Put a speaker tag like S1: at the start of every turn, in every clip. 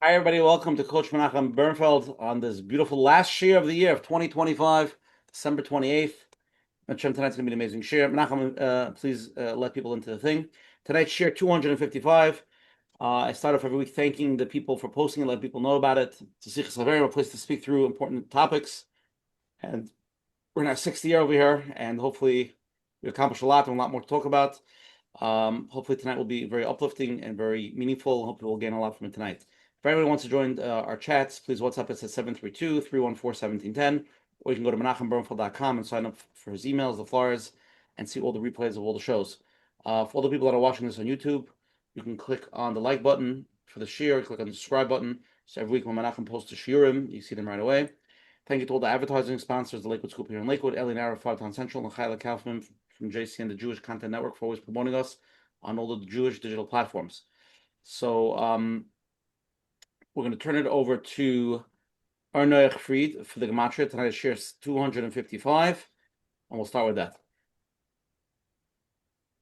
S1: Hi, everybody. Welcome to Coach Menachem Bernfeld on this beautiful last year of the year of 2025, December 28th. Menachem, tonight's going to be an amazing share. Menachem, please let people into the thing. Tonight's share 255. I start off every week thanking the people for posting and letting people know about it. It's a place to speak through important topics. And we're in our sixth year over here, and hopefully we accomplished a lot and a lot more to talk about. Hopefully tonight will be very uplifting and very meaningful. Hopefully we'll gain a lot from it tonight. If anyone wants to join our chats, please WhatsApp us at 732-314-1710, or you can go to menachembernfeld.com and sign up for his emails, the flyers, and see all the replays of all the shows. For all the people that are watching this on YouTube, you can click on the like button for the share, click on the subscribe button. So every week when Menachem posts a shiurim, you see them right away. Thank you to all the advertising sponsors, the Lakewood Scoop here in Lakewood, Eli Nara, Five Central, and Chayla Kaufman from JCN, the Jewish Content Network, for always promoting us on all the Jewish digital platforms. So we're going to turn it over to Arnoich Fried for the Gematria. Tonight's share is 255, and we'll start with that.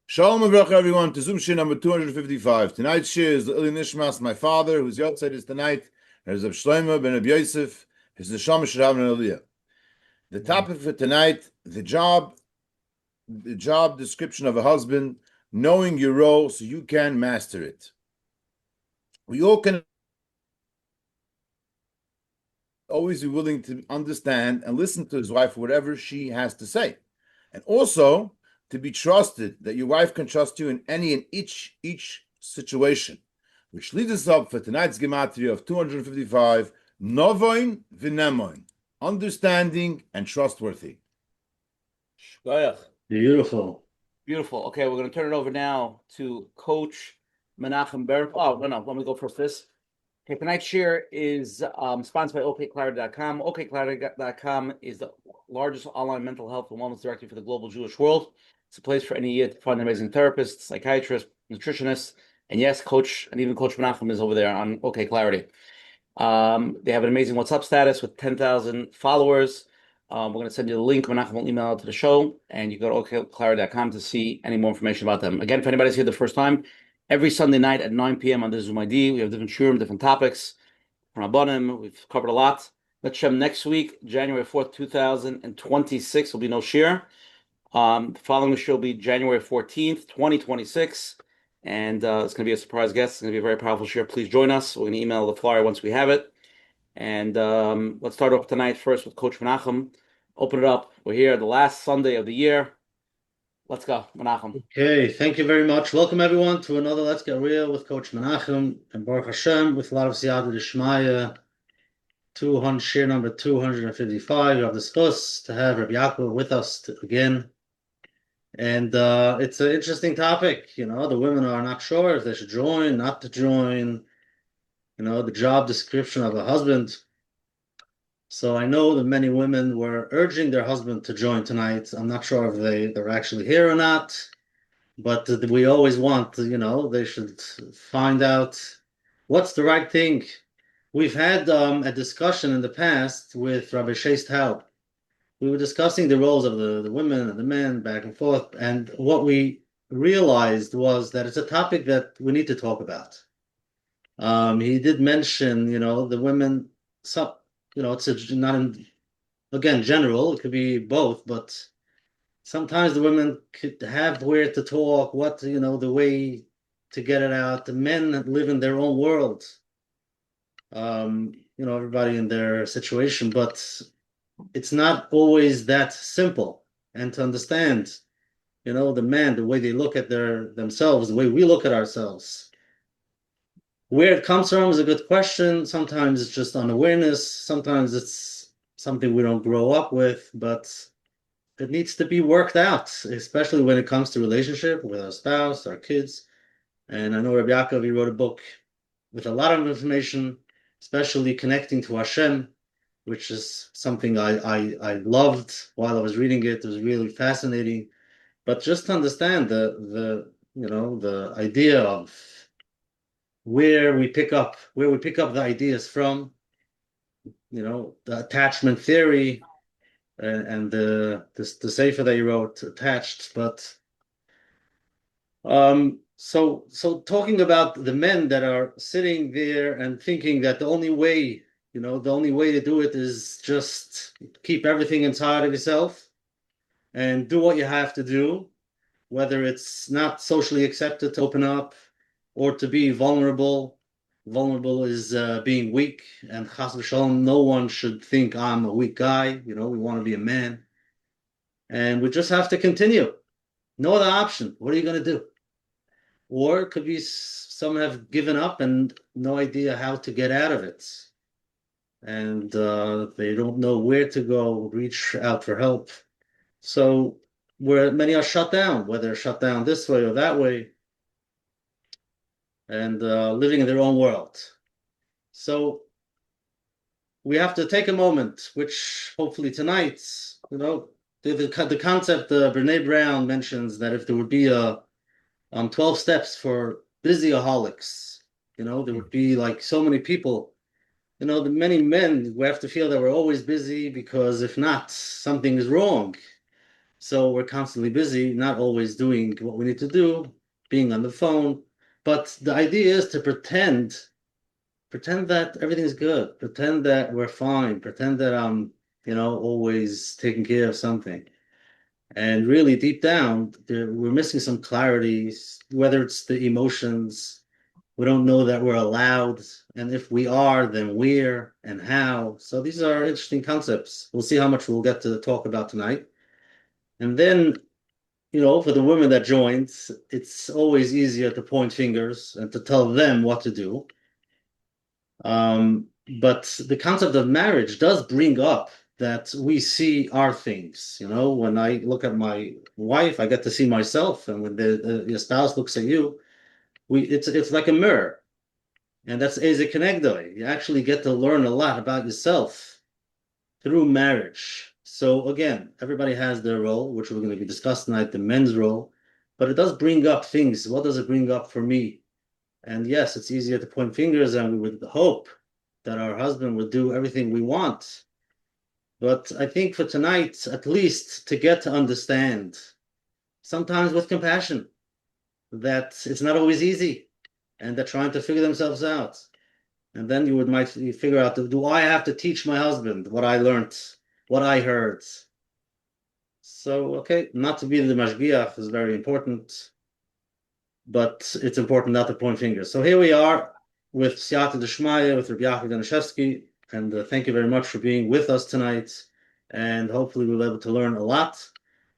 S2: Shalom and bracha, everyone, to Zoom shir number 255. Tonight's shir is the Ili Nishmas, my father, whose yahrzeit is tonight, and his Shlomo ben Rabbi Yosef, his neshama should have an aliyah. The topic for tonight, the job description of a husband, knowing your role so you can master it. We all can always be willing to understand and listen to his wife for whatever she has to say. And also to be trusted, that your wife can trust you in any and each situation. Which leads us up for tonight's gematria of 255, Novoin v'nemoin, understanding and trustworthy.
S1: Beautiful. Beautiful. Okay, we're going to turn it over now to Coach Menachem Bernfeld. Oh, no, let me go first this. Okay, tonight's share is sponsored by OKClarity.com. OKClarity.com is the largest online mental health and wellness directory for the global Jewish world. It's a place for any year to find amazing therapists, psychiatrists, nutritionists, and yes, Coach, and even Coach Menachem is over there on OK Clarity. They have an amazing WhatsApp status with 10,000 followers. We're going to send you the link. Menachem will email it to the show, and you go to OKClarity.com to see any more information about them. Again, if anybody's here the first time, every Sunday night at 9 p.m. on the Zoom ID, we have different shurim, different topics. From Rabbanim, we've covered a lot. Next week, January 4th, 2026, will be no shir. The following show will be January 14th, 2026. And it's going to be a surprise guest. It's going to be a very powerful share. Please join us. We're going to email the flyer once we have it. And let's start off tonight first with Coach Menachem. Open it up. We're here the last Sunday of the year. Let's go, Menachem.
S3: Okay, thank you very much. Welcome everyone to another Let's Get Real with Coach Menachem and Baruch Hashem with a lot of Siyata D'Shmaya. 200 share number 255. We have the schus to have Rabbi Yakov with us again. And it's an interesting topic. The women are not sure if they should join, not to join. The job description of a husband. So I know that many women were urging their husband to join tonight. I'm not sure if they're actually here or not, but we always want, they should find out what's the right thing. We've had a discussion in the past with Rabbi Sheist. We were discussing the roles of the women and the men back and forth, and what we realized was that it's a topic that we need to talk about. He did mention, the women, some, it's not again general, it could be both, but sometimes the women could have where to talk, the way to get it out. The men live in their own world. Everybody in their situation, but it's not always that simple. And to understand, the men, the way they look at themselves, the way we look at ourselves. Where it comes from is a good question. Sometimes it's just unawareness. Sometimes it's something we don't grow up with, but it needs to be worked out, especially when it comes to relationship with our spouse, our kids. And I know Rabbi Yakov, he wrote a book with a lot of information, especially connecting to Hashem, which is something I loved while I was reading it. It was really fascinating. But just to understand the idea of where we pick up the ideas from, the attachment theory and the sefer that you wrote attached. But So talking about the men that are sitting there and thinking that the only way, the only way to do it is just keep everything inside of yourself and do what you have to do, whether it's not socially accepted to open up or to be vulnerable. Vulnerable is being weak, and chas v'shalom, no one should think I'm a weak guy. We want to be a man, and we just have to continue. No other option. What are you going to do? Or it could be some have given up and no idea how to get out of it. And they don't know where to go, reach out for help. So where many are shut down, whether shut down this way or that way, and living in their own world. So we have to take a moment, which hopefully tonight, the concept Brene Brown mentions that if there would be 12 steps for busyaholics, there would be like so many people, the many men who have to feel that we're always busy because if not, something is wrong. So we're constantly busy, not always doing what we need to do, being on the phone. But the idea is to pretend that everything's good, pretend that we're fine, pretend that I'm, always taking care of something. And really deep down, we're missing some clarity, whether it's the emotions, we don't know that we're allowed. And if we are, then where and how. So these are interesting concepts. We'll see how much we'll get to talk about tonight. And then, for the women that joined, it's always easier to point fingers and to tell them what to do. But the concept of marriage does bring up that we see our things. When I look at my wife, I get to see myself, and when your spouse looks at you, it's like a mirror, and that's Eze Kenegdoi. You actually get to learn a lot about yourself through marriage. So again, everybody has their role, which we're going to be discussing tonight, the men's role, but it does bring up things. What does it bring up for me? And yes, it's easier to point fingers, and we would hope that our husband would do everything we want. But I think for tonight, at least to get to understand, sometimes with compassion, that it's not always easy and they're trying to figure themselves out. And then might figure out, do I have to teach my husband what I learned, what I heard? So, okay, not to be the mashgiach is very important, but it's important not to point fingers. So here we are with Siyata Deshmaya, with Rabbi Yakov Danishefsky, and thank you very much for being with us tonight. And hopefully we'll be able to learn a lot,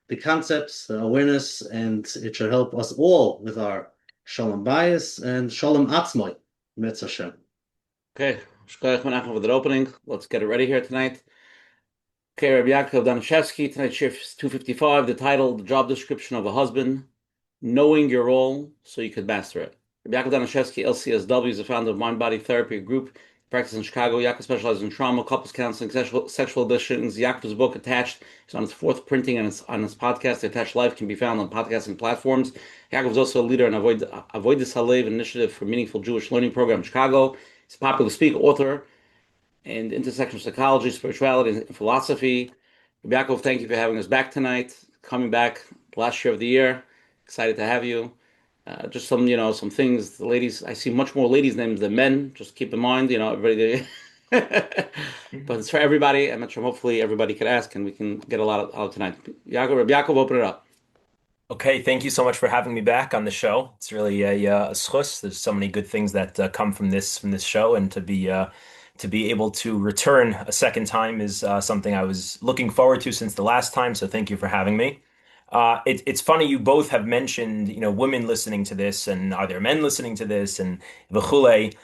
S3: the concepts, the awareness, and it should help us all with our Shalom bias and Shalom Atzmai, Metz Hashem.
S1: Okay, Shkoyach Menachem for the opening. Let's get it ready here tonight. Okay, Rabbi Yakov Danishefsky, tonight's shift 255, the title, the job description of a husband, knowing your role so you could master it. Rabbi Yakov Danishefsky, LCSW, is the founder of Mind Body Therapy Group, practices in Chicago. Yaakov specializes in trauma, couples counseling, sexual addictions. Yaakov's book, Attached, is on its fourth printing, and it's on his podcast, The Attached Life, can be found on podcasting platforms. Yaakov is also a leader in Avoid the Halev initiative for meaningful Jewish learning program in Chicago. He's a popular speaker, author, and intersectional psychology, spirituality, and philosophy. Rabbi Yaakov, thank you for having us back tonight. Coming back last year of the year. Excited to have you. Just some things. The ladies, I see much more ladies' names than men. Just keep in mind, everybody. But it's for everybody. I'm not sure. Hopefully, everybody could ask, and we can get a lot out of tonight. Rabbi Yaakov, open it up.
S4: Okay, thank you so much for having me back on the show. It's really a schus. There's so many good things that come from this show, and to be able to return a second time is something I was looking forward to since the last time. So thank you for having me. It's funny you both have mentioned women listening to this, and are there men listening to this, and v'chule.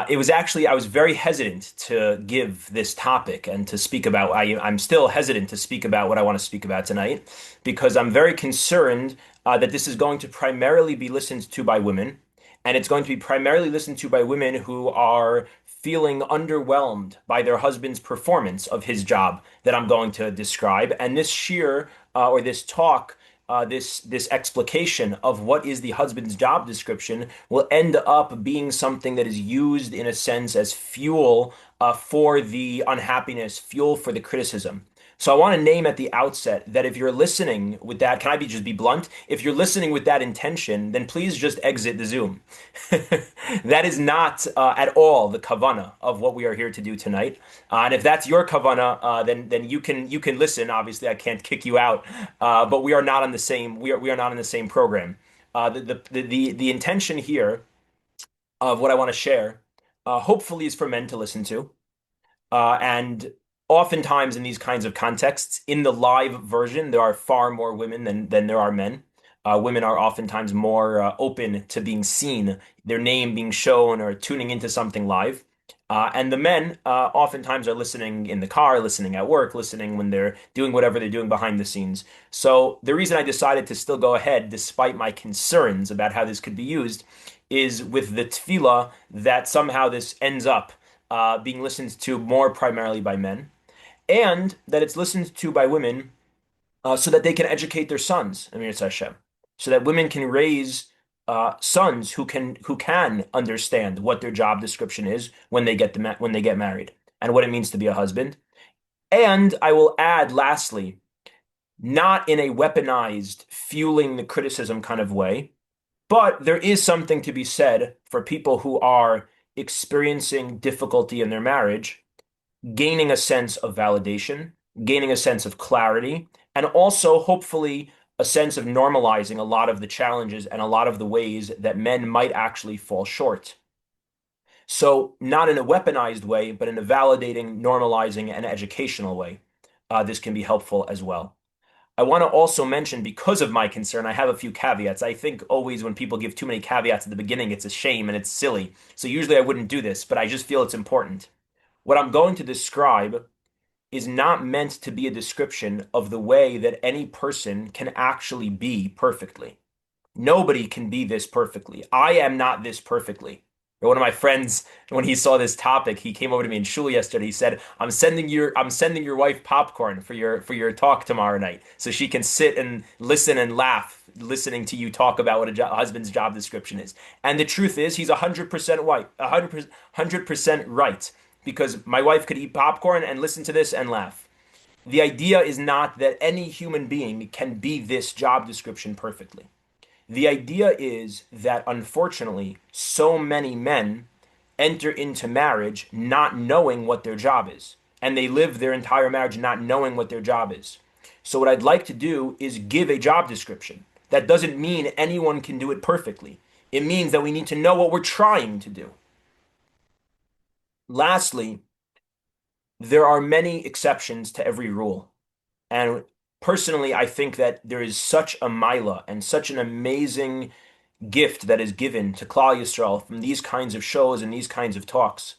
S4: It was actually, I was very hesitant to give this topic and to speak about, I'm still hesitant to speak about what I want to speak about tonight, because I'm very concerned that this is going to primarily be listened to by women, and it's going to be primarily listened to by women who are feeling underwhelmed by their husband's performance of his job that I'm going to describe. And this sheer, or this talk, this explication of what is the husband's job description will end up being something that is used in a sense as fuel for the unhappiness, fuel for the criticism. So I want to name at the outset that if you're listening with that, can I just be blunt? If you're listening with that intention, then please just exit the Zoom. That is not at all the kavana of what we are here to do tonight. And if that's your kavana, then you can listen. Obviously, I can't kick you out, but we are not on the same we are not in the same program. The intention here of what I want to share, hopefully, is for men to listen to. And oftentimes in these kinds of contexts, in the live version, there are far more women than there are men. Women are oftentimes more open to being seen, their name being shown, or tuning into something live. And the men oftentimes are listening in the car, listening at work, listening when they're doing whatever they're doing behind the scenes. So the reason I decided to still go ahead, despite my concerns about how this could be used, is with the tefillah that somehow this ends up being listened to more primarily by men, and that it's listened to by women so that they can educate their sons, Amir Hashem, so that women can raise sons who can understand what their job description is when they get when they get married and what it means to be a husband. And I will add, lastly, not in a weaponized, fueling the criticism kind of way, but there is something to be said for people who are experiencing difficulty in their marriage, gaining a sense of validation, gaining a sense of clarity, and also hopefully a sense of normalizing a lot of the challenges and a lot of the ways that men might actually fall short. So, not in a weaponized way, but in a validating, normalizing, and educational way, this can be helpful as well. I want to also mention, because of my concern, I have a few caveats. I think always when people give too many caveats at the beginning, it's a shame and it's silly. So usually I wouldn't do this, but I just feel it's important. What I'm going to describe is not meant to be a description of the way that any person can actually be perfectly. Nobody can be this perfectly. I am not this perfectly. One of my friends, when he saw this topic, he came over to me in shul yesterday. He said, I'm sending your wife popcorn for your talk tomorrow night, so she can sit and listen and laugh, listening to you talk about what a husband's job description is." And the truth is, he's 100% right, 100% right, because my wife could eat popcorn and listen to this and laugh. The idea is not that any human being can be this job description perfectly. The idea is that, unfortunately, so many men enter into marriage not knowing what their job is, and they live their entire marriage not knowing what their job is. So what I'd like to do is give a job description. That doesn't mean anyone can do it perfectly. It means that we need to know what we're trying to do. Lastly, there are many exceptions to every rule. And personally, I think that there is such a milah and such an amazing gift that is given to Klal Yisrael from these kinds of shows and these kinds of talks.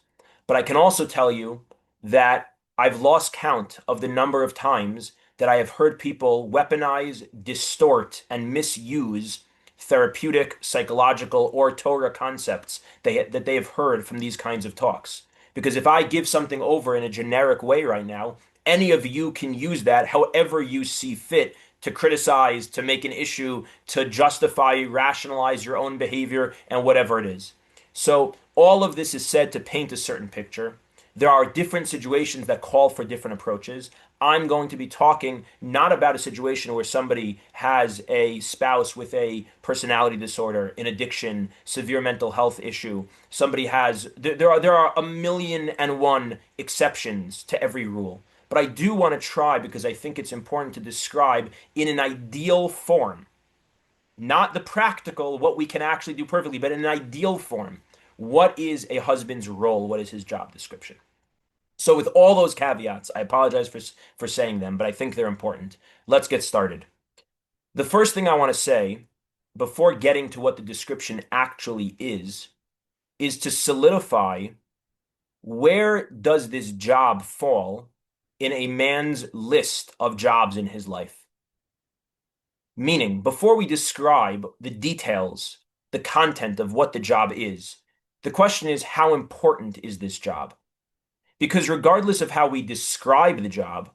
S4: But I can also tell you that I've lost count of the number of times that I have heard people weaponize, distort, and misuse therapeutic, psychological, or Torah concepts that they have heard from these kinds of talks. Because if I give something over in a generic way right now, any of you can use that however you see fit to criticize, to make an issue, to justify, rationalize your own behavior, and whatever it is. So all of this is said to paint a certain picture. There are different situations that call for different approaches. I'm going to be talking not about a situation where somebody has a spouse with a personality disorder, an addiction, severe mental health issue. Somebody has, there are a million and one exceptions to every rule. But I do want to try, because I think it's important to describe in an ideal form, not the practical, what we can actually do perfectly, but in an ideal form. What is a husband's role? What is his job description? So with all those caveats, I apologize for saying them, but I think they're important. Let's get started. The first thing I want to say, before getting to what the description actually is to solidify where does this job fall in a man's list of jobs in his life. Meaning, before we describe the details, the content of what the job is, the question is, how important is this job? Because regardless of how we describe the job,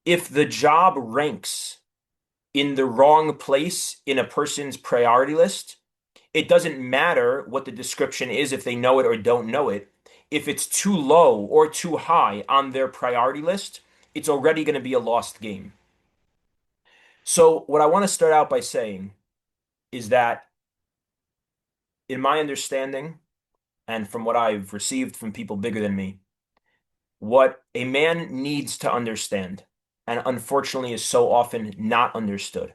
S4: if the job ranks in the wrong place in a person's priority list, it doesn't matter what the description is if they know it or don't know it. If it's too low or too high on their priority list, it's already going to be a lost game. So what I want to start out by saying is that in my understanding, and from what I've received from people bigger than me, what a man needs to understand, and unfortunately is so often not understood,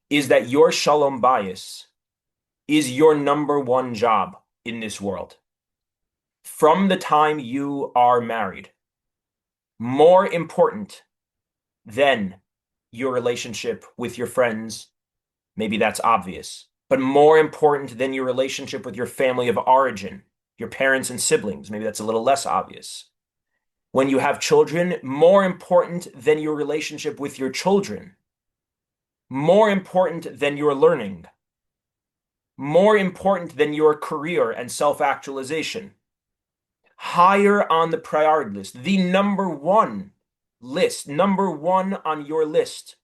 S4: is that your shalom bayis is your number one job in this world. From the time you are married, more important than your relationship with your friends, maybe that's obvious, but more important than your relationship with your family of origin, your parents and siblings, maybe that's a little less obvious. When you have children, more important than your relationship with your children, more important than your learning, more important than your career and self-actualization. Higher on the priority list, the number one on your list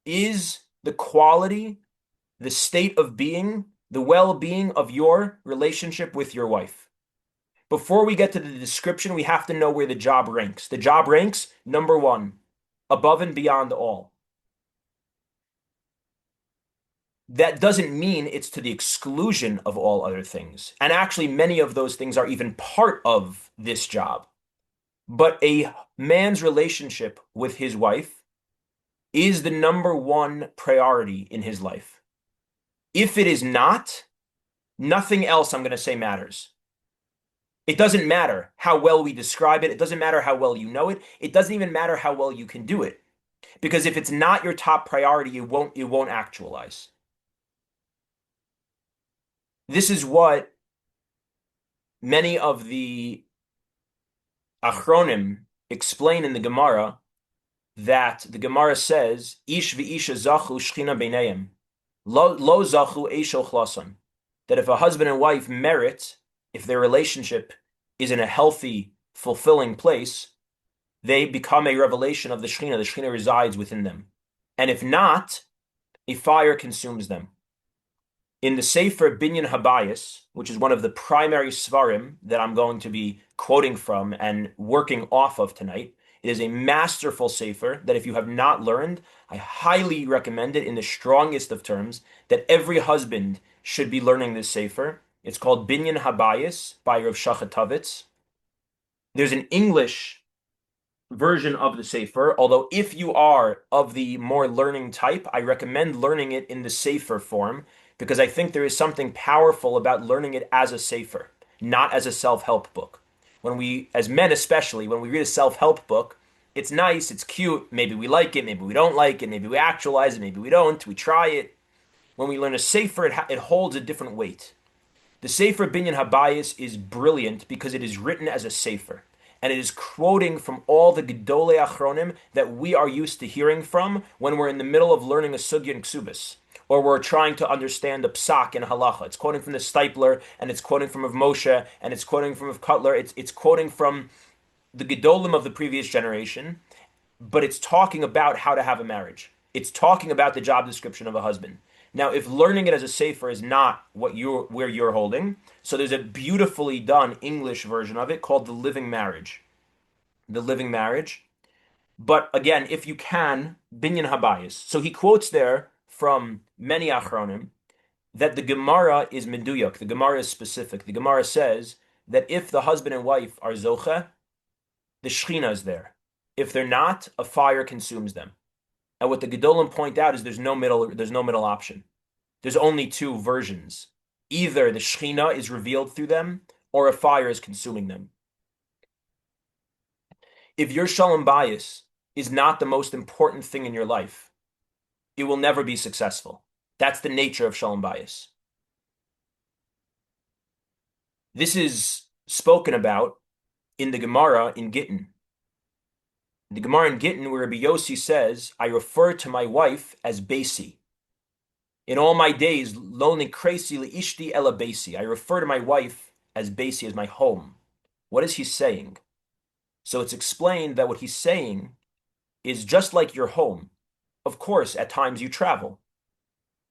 S4: is the quality, the state of being, the well-being of your relationship with your wife. Before we get to the description, we have to know where the job ranks. The job ranks number one, above and beyond all. That doesn't mean it's to the exclusion of all other things. And actually, many of those things are even part of this job. But a man's relationship with his wife is the number one priority in his life. If it is not, nothing else I'm going to say matters. It doesn't matter how well we describe it. It doesn't matter how well you know it. It doesn't even matter how well you can do it. Because if it's not your top priority, it won't actualize. This is what many of the Achronim explain in the Gemara, that the Gemara says, Ish v'isha zachu shchina b'neihem, lo zachu eisho chlason. That if a husband and wife merit, if their relationship is in a healthy, fulfilling place, they become a revelation of the Shekhinah. The Shekhinah resides within them. And if not, a fire consumes them. In the Sefer Binyan Habayis, which is one of the primary svarim that I'm going to be quoting from and working off of tonight, it is a masterful sefer that if you have not learned, I highly recommend it in the strongest of terms, that every husband should be learning this sefer. It's called Binyan Habayis by Rav Shachatavitz. There's an English version of the sefer, although if you are of the more learning type, I recommend learning it in the sefer form, because I think there is something powerful about learning it as a sefer, not as a self-help book. When we, as men especially, when we read a self-help book, it's nice, it's cute, maybe we like it, maybe we don't like it, maybe we actualize it, maybe we don't, we try it. When we learn a sefer, it holds a different weight. The Sefer Binyan Habayis is brilliant because it is written as a sefer, and it is quoting from all the Gedolei Achronim that we are used to hearing from when we're in the middle of learning a sugya in Ksubis, or we're trying to understand the psak in halacha. It's quoting from the Stipler, and it's quoting from Rav Moshe, and it's quoting from Rav Cutler. It's quoting from the Gedolim of the previous generation, but it's talking about how to have a marriage. It's talking about the job description of a husband. Now, if learning it as a sefer is not where you're holding, so there's a beautifully done English version of it called The Living Marriage. The Living Marriage. But again, if you can, Binyan Habayis. So he quotes there from many Achronim that the Gemara is meduyok. The Gemara is specific. The Gemara says that if the husband and wife are zoche, the Shekhinah is there. If they're not, a fire consumes them. And what the Gedolim point out is there's no middle option. There's only two versions. Either the Shekhinah is revealed through them, or a fire is consuming them. If your shalom bayis is not the most important thing in your life, it will never be successful. That's the nature of shalom bayis. This is spoken about in the Gemara in Gittin. The Gemara in Gittin, where Rabbi Yossi says, I refer to my wife as Basi. In all my days, lo nikresi liishti ela Basi. I refer to my wife as Basi, as my home. What is he saying? So it's explained that what he's saying is just like your home. Of course, at times you travel.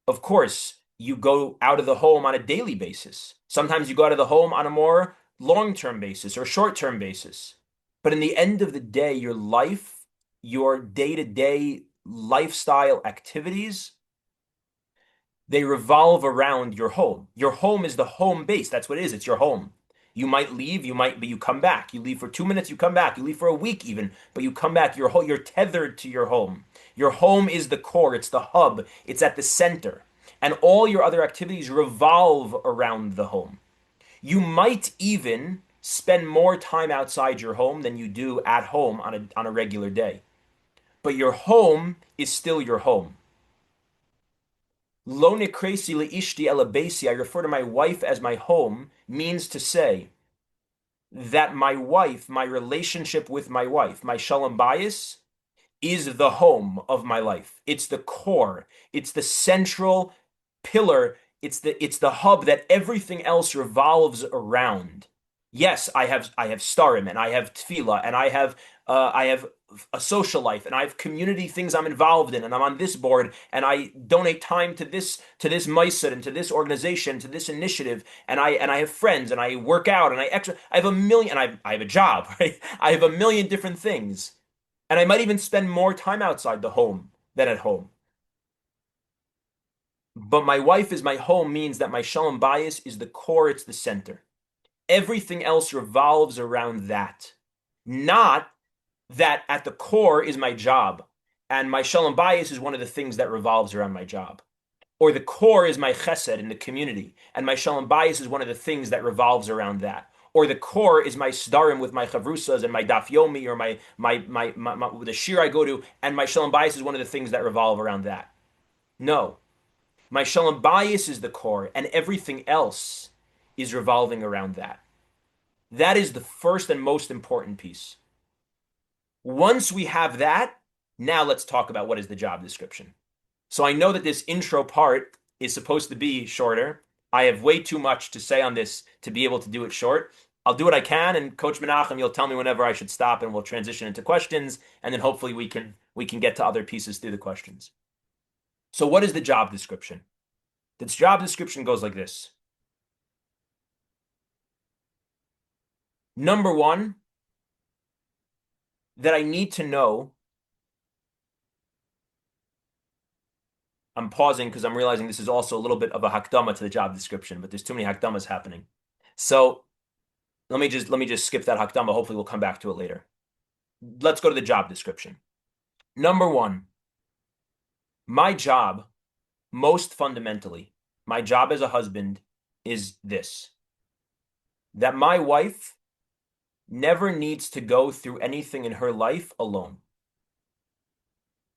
S4: Of course, you go out of the home on a daily basis. Sometimes you go out of the home on a more long-term basis or short-term basis. But in the end of the day, your life, your day-to-day lifestyle activities, they revolve around your home. Your home is the home base. That's what it is. It's your home. You might leave, but you come back. You leave for 2 minutes, you come back. You leave for a week even, but you come back. You're tethered to your home. Your home is the core. It's the hub. It's at the center. And all your other activities revolve around the home. You might even spend more time outside your home than you do at home on a regular day. But your home is still your home. Lo nekresi leishti ela beisi, I refer to my wife as my home, means to say that my wife, my relationship with my wife, my shalom bayis, is the home of my life. It's the core. It's the central pillar. It's the hub that everything else revolves around. Yes, I have starim, and I have tefillah, and I have a social life, and I have community things I'm involved in, and I'm on this board, and I donate time to this ma'aseh and to this organization, to this initiative, and I have friends, and I work out, and I have a million, and I have a job, right? I have a million different things, and I might even spend more time outside the home than at home. But my wife is my home means that my shalom bayis is the core, it's the center. Everything else revolves around that. Not that at the core is my job, and my shalom bayis is one of the things that revolves around my job. Or the core is my chesed in the community, and my shalom bayis is one of the things that revolves around that. Or the core is my sdarim with my chavrusas and my daf yomi, or my the shir I go to, and my shalom bayis is one of the things that revolve around that. No. My shalom bayis is the core, and everything else is revolving around that. That is the first and most important piece. Once we have that, now let's talk about what is the job description. So I know that this intro part is supposed to be shorter. I have way too much to say on this to be able to do it short. I'll do what I can, and Coach Menachem, you'll tell me whenever I should stop, and we'll transition into questions, and then hopefully we can get to other pieces through the questions. So what is the job description? The job description goes like this. Number one, that I need to know. I'm pausing because I'm realizing this is also a little bit of a hakdama to the job description, but there's too many hakdamas happening. So let me just skip that hakdama. Hopefully we'll come back to it later. Let's go to the job description. Number one, my job, most fundamentally, my job as a husband is this: that my wife never needs to go through anything in her life alone.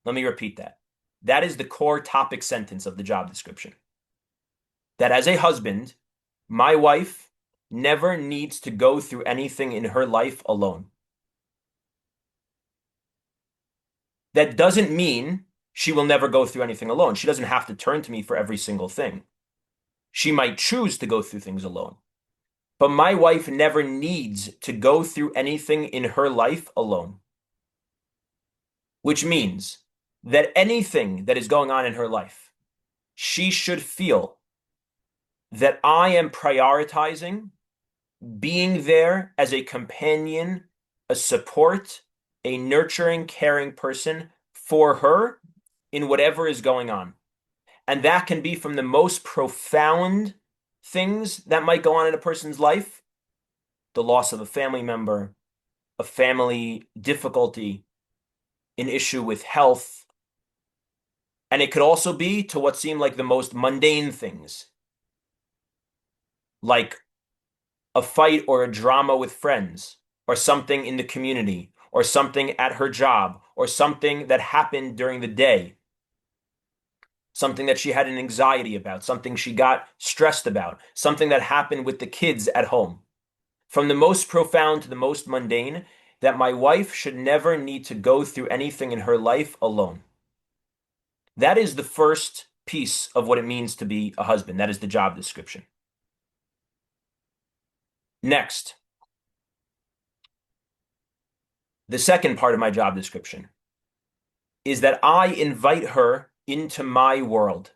S4: Let me repeat that. That is the core topic sentence of the job description. That as a husband, my wife never needs to go through anything in her life alone. That doesn't mean she will never go through anything alone. She doesn't have to turn to me for every single thing. She might choose to go through things alone. But my wife never needs to go through anything in her life alone. Which means that anything that is going on in her life, she should feel that I am prioritizing being there as a companion, a support, a nurturing, caring person for her in whatever is going on. And that can be from the most profound things that might go on in a person's life, the loss of a family member, a family difficulty, an issue with health. And it could also be to what seem like the most mundane things, like a fight or a drama with friends, or something in the community, or something at her job, or something that happened during the day, something that she had an anxiety about, something she got stressed about, something that happened with the kids at home. From the most profound to the most mundane, that my wife should never need to go through anything in her life alone. That is the first piece of what it means to be a husband. That is the job description. Next, the second part of my job description is that I invite her into my world.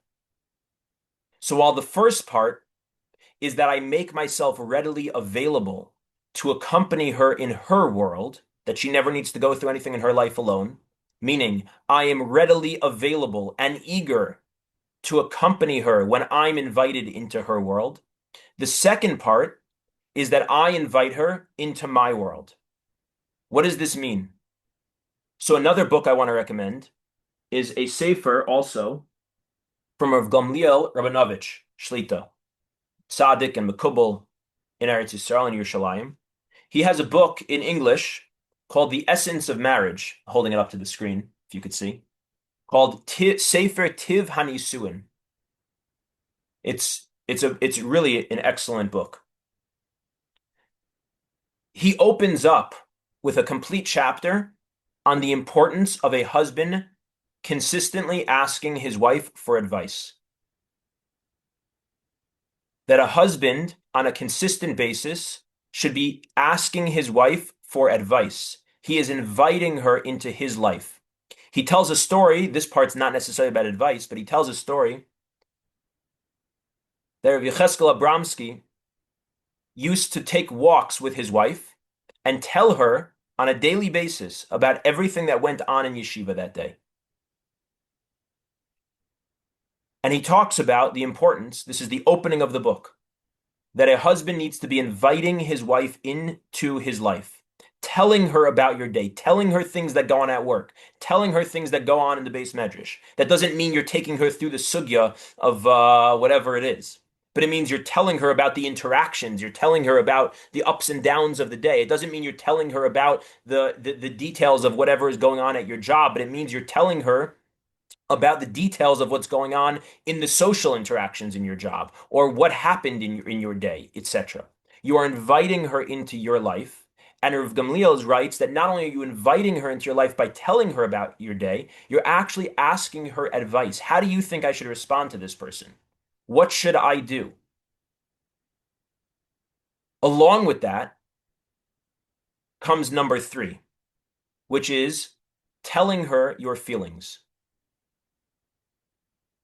S4: So while the first part is that I make myself readily available to accompany her in her world, that she never needs to go through anything in her life alone, meaning I am readily available and eager to accompany her when I'm invited into her world. The second part is that I invite her into my world. What does this mean? So another book I want to recommend is a sefer also from Rav Gamliel Rabinovich Shlita, Tzaddik and Mekubal in Eretz Yisrael and Yerushalayim. He has a book in English called The Essence of Marriage, holding it up to the screen, if you could see, called Sefer Tiv Hanisuin. It's really an excellent book. He opens up with a complete chapter on the importance of a husband consistently asking his wife for advice. That a husband on a consistent basis should be asking his wife for advice. He is inviting her into his life. He tells a story. This part's not necessarily about advice, but he tells a story that Rabbi Yakov Danishefsky used to take walks with his wife and tell her on a daily basis about everything that went on in yeshiva that day. And he talks about the importance, this is the opening of the book, that a husband needs to be inviting his wife into his life, telling her about your day, telling her things that go on at work, telling her things that go on in the Beis Medrash. That doesn't mean you're taking her through the sugya of whatever it is, but it means you're telling her about the interactions, you're telling her about the ups and downs of the day. It doesn't mean you're telling her about the details of whatever is going on at your job, but it means you're telling her about the details of what's going on in the social interactions in your job or what happened in your day, etc. You are inviting her into your life. And Rav Gamliel writes that not only are you inviting her into your life by telling her about your day, you're actually asking her advice. How do you think I should respond to this person? What should I do? Along with that comes number 3, which is telling her your feelings.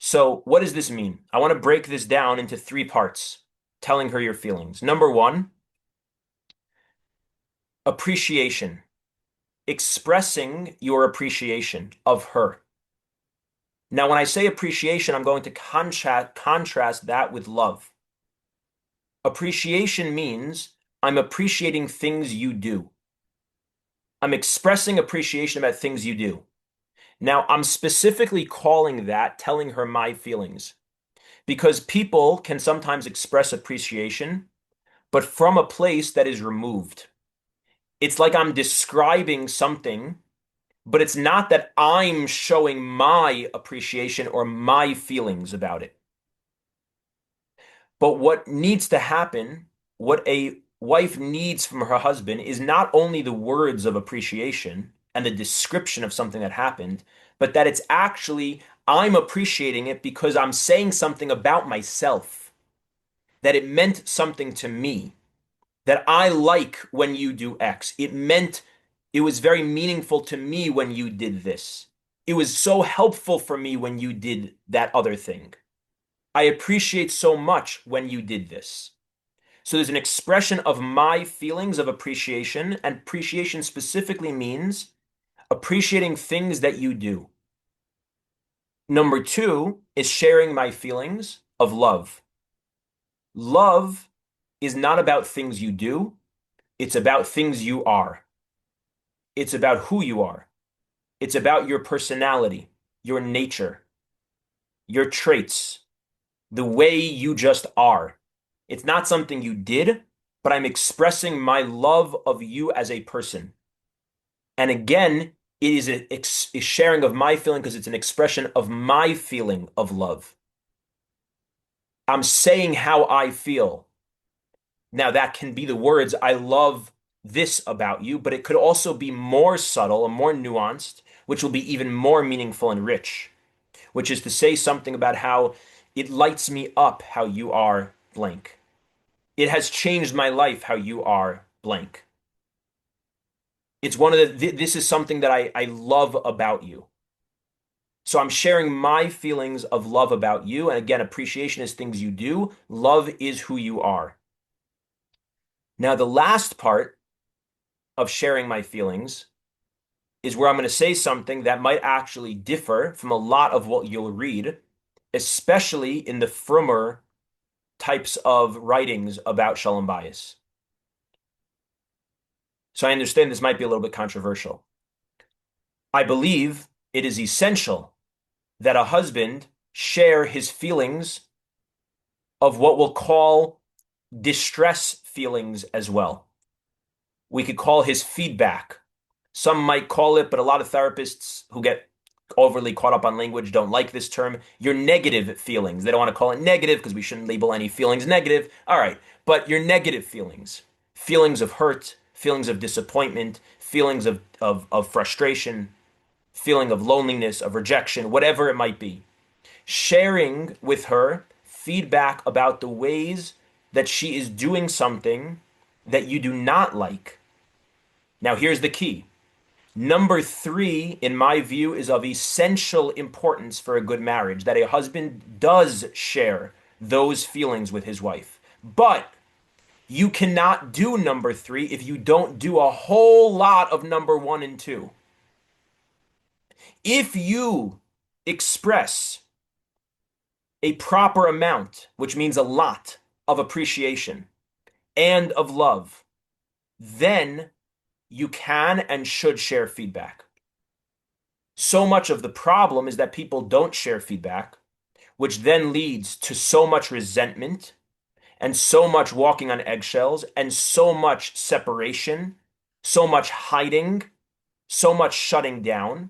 S4: So what does this mean? I want to break this down into 3 parts, telling her your feelings. Number 1, appreciation, expressing your appreciation of her. Now, when I say appreciation, I'm going to contrast that with love. Appreciation means I'm appreciating things you do. I'm expressing appreciation about things you do. Now, I'm specifically calling that telling her my feelings because people can sometimes express appreciation, but from a place that is removed. It's like I'm describing something, but it's not that I'm showing my appreciation or my feelings about it. But what needs to happen, what a wife needs from her husband is not only the words of appreciation and the description of something that happened, but that it's actually, I'm appreciating it because I'm saying something about myself, that it meant something to me, that I like when you do X. It was very meaningful to me when you did this. It was so helpful for me when you did that other thing. I appreciate so much when you did this. So there's an expression of my feelings of appreciation, and appreciation specifically means appreciating things that you do. Number 2 is sharing my feelings of love. Love is not about things you do. It's about things you are. It's about who you are. It's about your personality, your nature, your traits, the way you just are. It's not something you did, but I'm expressing my love of you as a person. And again, it is a sharing of my feeling because it's an expression of my feeling of love. I'm saying how I feel. Now, that can be the words, I love this about you, but it could also be more subtle and more nuanced, which will be even more meaningful and rich, which is to say something about how it lights me up how you are blank. It has changed my life how you are blank. It's this is something that I love about you. So I'm sharing my feelings of love about you. And again, appreciation is things you do. Love is who you are. Now, the last part of sharing my feelings is where I'm going to say something that might actually differ from a lot of what you'll read, especially in the frummer types of writings about Shalom Bayis. So I understand this might be a little bit controversial. I believe it is essential that a husband share his feelings of what we'll call distress feelings as well. We could call his feedback. Some might call it, but a lot of therapists who get overly caught up on language don't like this term, your negative feelings. They don't want to call it negative because we shouldn't label any feelings negative. All right, but your negative feelings, feelings of hurt, feelings of disappointment, feelings of frustration, feeling of loneliness, of rejection, whatever it might be. Sharing with her feedback about the ways that she is doing something that you do not like. Now, here's the key. Number 3, in my view, is of essential importance for a good marriage, that a husband does share those feelings with his wife. But you cannot do number 3 if you don't do a whole lot of number 1 and 2. If you express a proper amount, which means a lot of appreciation and of love, then you can and should share feedback. So much of the problem is that people don't share feedback, which then leads to so much resentment and so much walking on eggshells and so much separation, so much hiding, so much shutting down.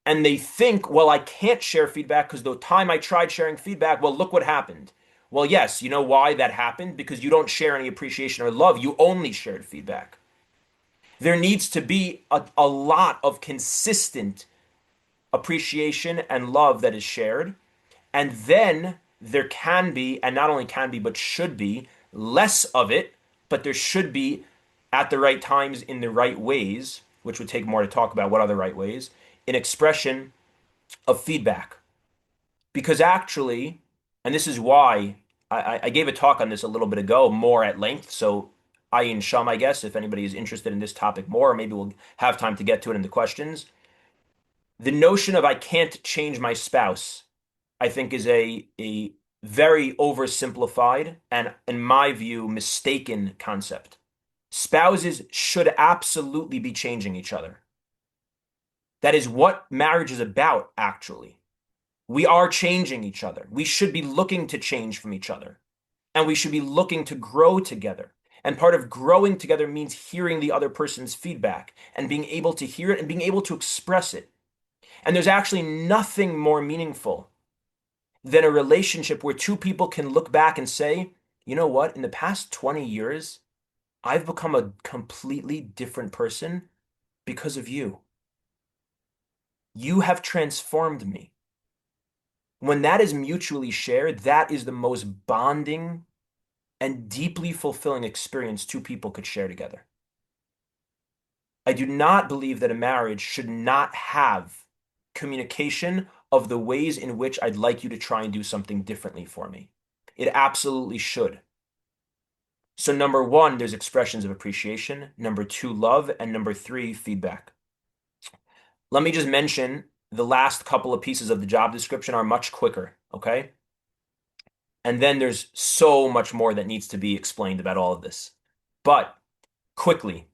S4: And they think, well, I can't share feedback because the time I tried sharing feedback, well, look what happened. Well, yes, you know why that happened? Because you don't share any appreciation or love. You only shared feedback. There needs to be a lot of consistent appreciation and love that is shared. And then there can be, and not only can be, but should be, less of it, but there should be at the right times in the right ways, which would take more to talk about what are the right ways, an expression of feedback. Because actually, and this is why I gave a talk on this a little bit ago, more at length, so Ayin Sham, I guess, if anybody is interested in this topic more, or maybe we'll have time to get to it in the questions. The notion of I can't change my spouse, I think, is a very oversimplified and, in my view, mistaken concept. Spouses should absolutely be changing each other. That is what marriage is about, actually. We are changing each other. We should be looking to change from each other. And we should be looking to grow together. And part of growing together means hearing the other person's feedback and being able to hear it and being able to express it. And there's actually nothing more meaningful than a relationship where two people can look back and say, you know what, in the past 20 years, I've become a completely different person because of you. You have transformed me. When that is mutually shared, that is the most bonding and deeply fulfilling experience two people could share together. I do not believe that a marriage should not have communication of the ways in which I'd like you to try and do something differently for me. It absolutely should. So number 1, there's expressions of appreciation. Number 2, love. And number 3, feedback. Let me just mention the last couple of pieces of the job description are much quicker, okay? And then there's so much more that needs to be explained about all of this. But quickly,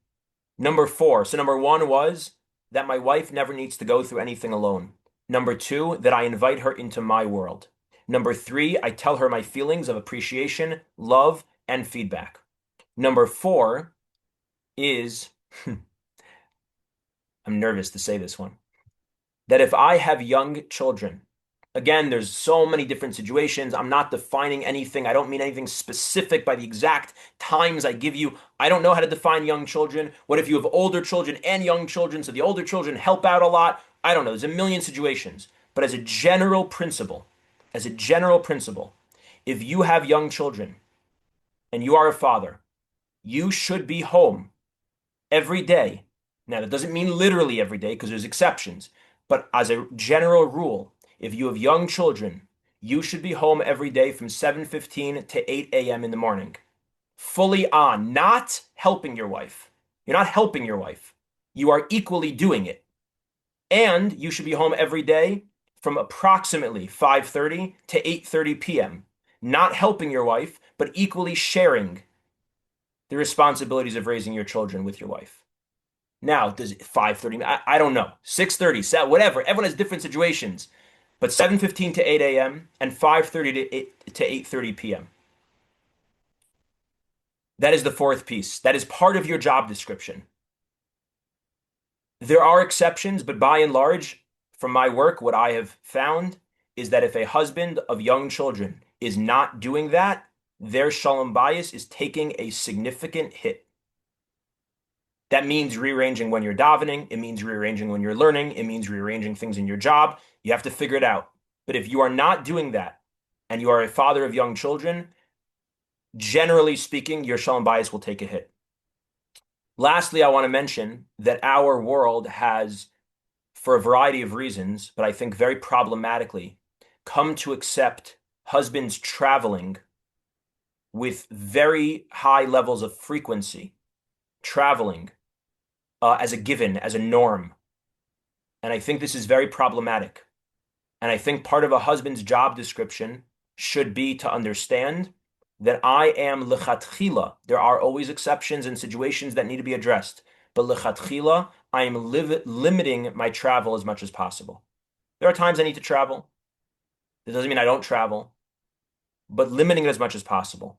S4: number 4. So number 1 was that my wife never needs to go through anything alone. Number 2, that I invite her into my world. Number 3, I tell her my feelings of appreciation, love, and feedback. Number 4 is, I'm nervous to say this one, that if I have young children, again, there's so many different situations. I'm not defining anything. I don't mean anything specific by the exact times I give you. I don't know how to define young children. What if you have older children and young children, so the older children help out a lot? I don't know. There's a million situations. But as a general principle, if you have young children and you are a father, you should be home every day. Now, that doesn't mean literally every day because there's exceptions. But as a general rule, if you have young children, you should be home every day from 7:15 to 8 a.m. in the morning. Fully on, not helping your wife, You're not helping your wife. You are equally doing it. And you should be home every day from approximately 5:30 to 8:30 p.m. Not helping your wife, but equally sharing the responsibilities of raising your children with your wife. Now, does it 5:30? I don't know. 6:30, whatever. Everyone has different situations. But 7:15 to 8 a.m. and 5:30 to 8:30 p.m. That is the fourth piece. That is part of your job description. There are exceptions, but by and large, from my work, what I have found is that if a husband of young children is not doing that, their shalom bayis is taking a significant hit. That means rearranging when you're davening. It means rearranging when you're learning. It means rearranging things in your job. You have to figure it out. But if you are not doing that and you are a father of young children, generally speaking, your shalom bayis will take a hit. Lastly, I want to mention that our world has, for a variety of reasons, but I think very problematically, come to accept husbands traveling with very high levels of frequency, traveling as a given, as a norm. And I think this is very problematic. And I think part of a husband's job description should be to understand that I am lechatchila. There are always exceptions and situations that need to be addressed. But lechatchila, I am limiting my travel as much as possible. There are times I need to travel. That doesn't mean I don't travel, but limiting it as much as possible.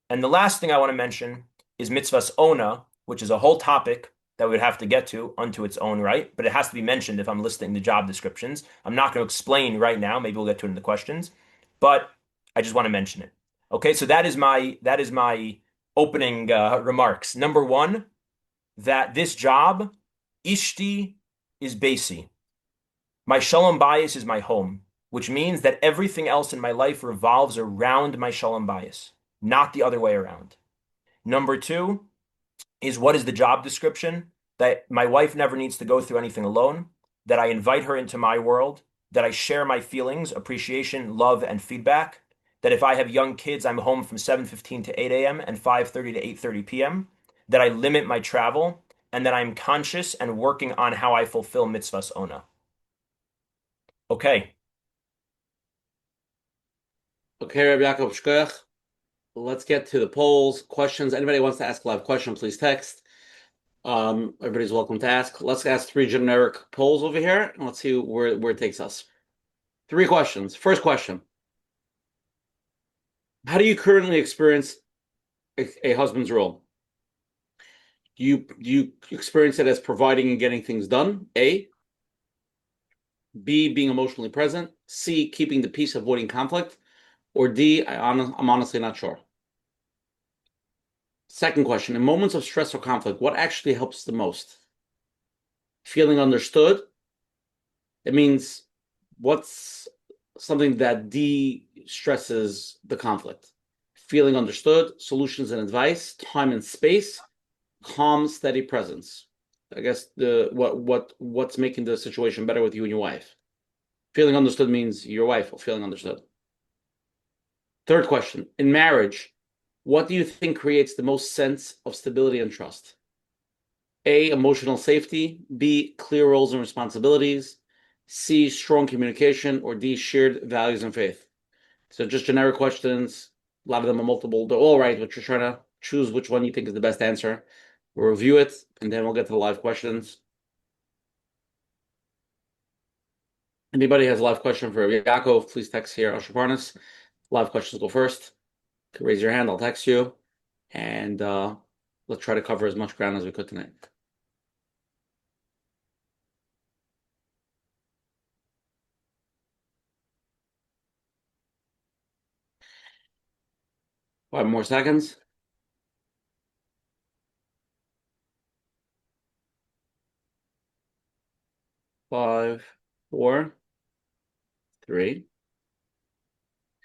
S4: And the last thing I want to mention is mitzvahs ona, which is a whole topic that we would have to get to unto its own right, but it has to be mentioned if I'm listing the job descriptions. I'm not going to explain right now. Maybe we'll get to it in the questions, but I just want to mention it. Okay, so that is my opening remarks. Number one, that this job, ishti, is basi. My shalom bayis is my home, which means that everything else in my life revolves around my shalom bayis, not the other way around. Number two is, what is the job description? That my wife never needs to go through anything alone, that I invite her into my world, that I share my feelings, appreciation, love, and feedback, that if I have young kids, I'm home from 7:15 to 8 a.m. and 5:30 to 8:30 p.m., that I limit my travel, and that I'm conscious and working on how I fulfill mitzvahs ona. Okay.
S1: Okay, Rabbi Yakov Shkoyach. Let's get to the polls. Questions. Anybody wants to ask a live question, please text. Everybody's welcome to ask. Let's ask 3 generic polls over here, and let's see where it takes us. 3 questions. First question. How do you currently experience a husband's role? Do you experience it as providing and getting things done? A. B, being emotionally present. C, keeping the peace, avoiding conflict. Or D, I'm honestly not sure. Second question, in moments of stress or conflict, what actually helps the most? Feeling understood. It means what's something that de-stresses the conflict? Feeling understood, solutions and advice, time and space, calm, steady presence. I guess what's making the situation better with you and your wife. Feeling understood means your wife feeling understood. Third question, in marriage, what do you think creates the most sense of stability and trust? A, emotional safety. B, clear roles and responsibilities. C, strong communication. Or D, shared values and faith. So just generic questions. A lot of them are multiple. They're all right, but you're trying to choose which one you think is the best answer. We'll review it, and then we'll get to the live questions. Anybody has a live question for Yaakov, please text here, Asher Parnas. Live questions go first. You can raise your hand, I'll text you. And let's try to cover as much ground as we could tonight. Five more seconds. 5, 4, 3,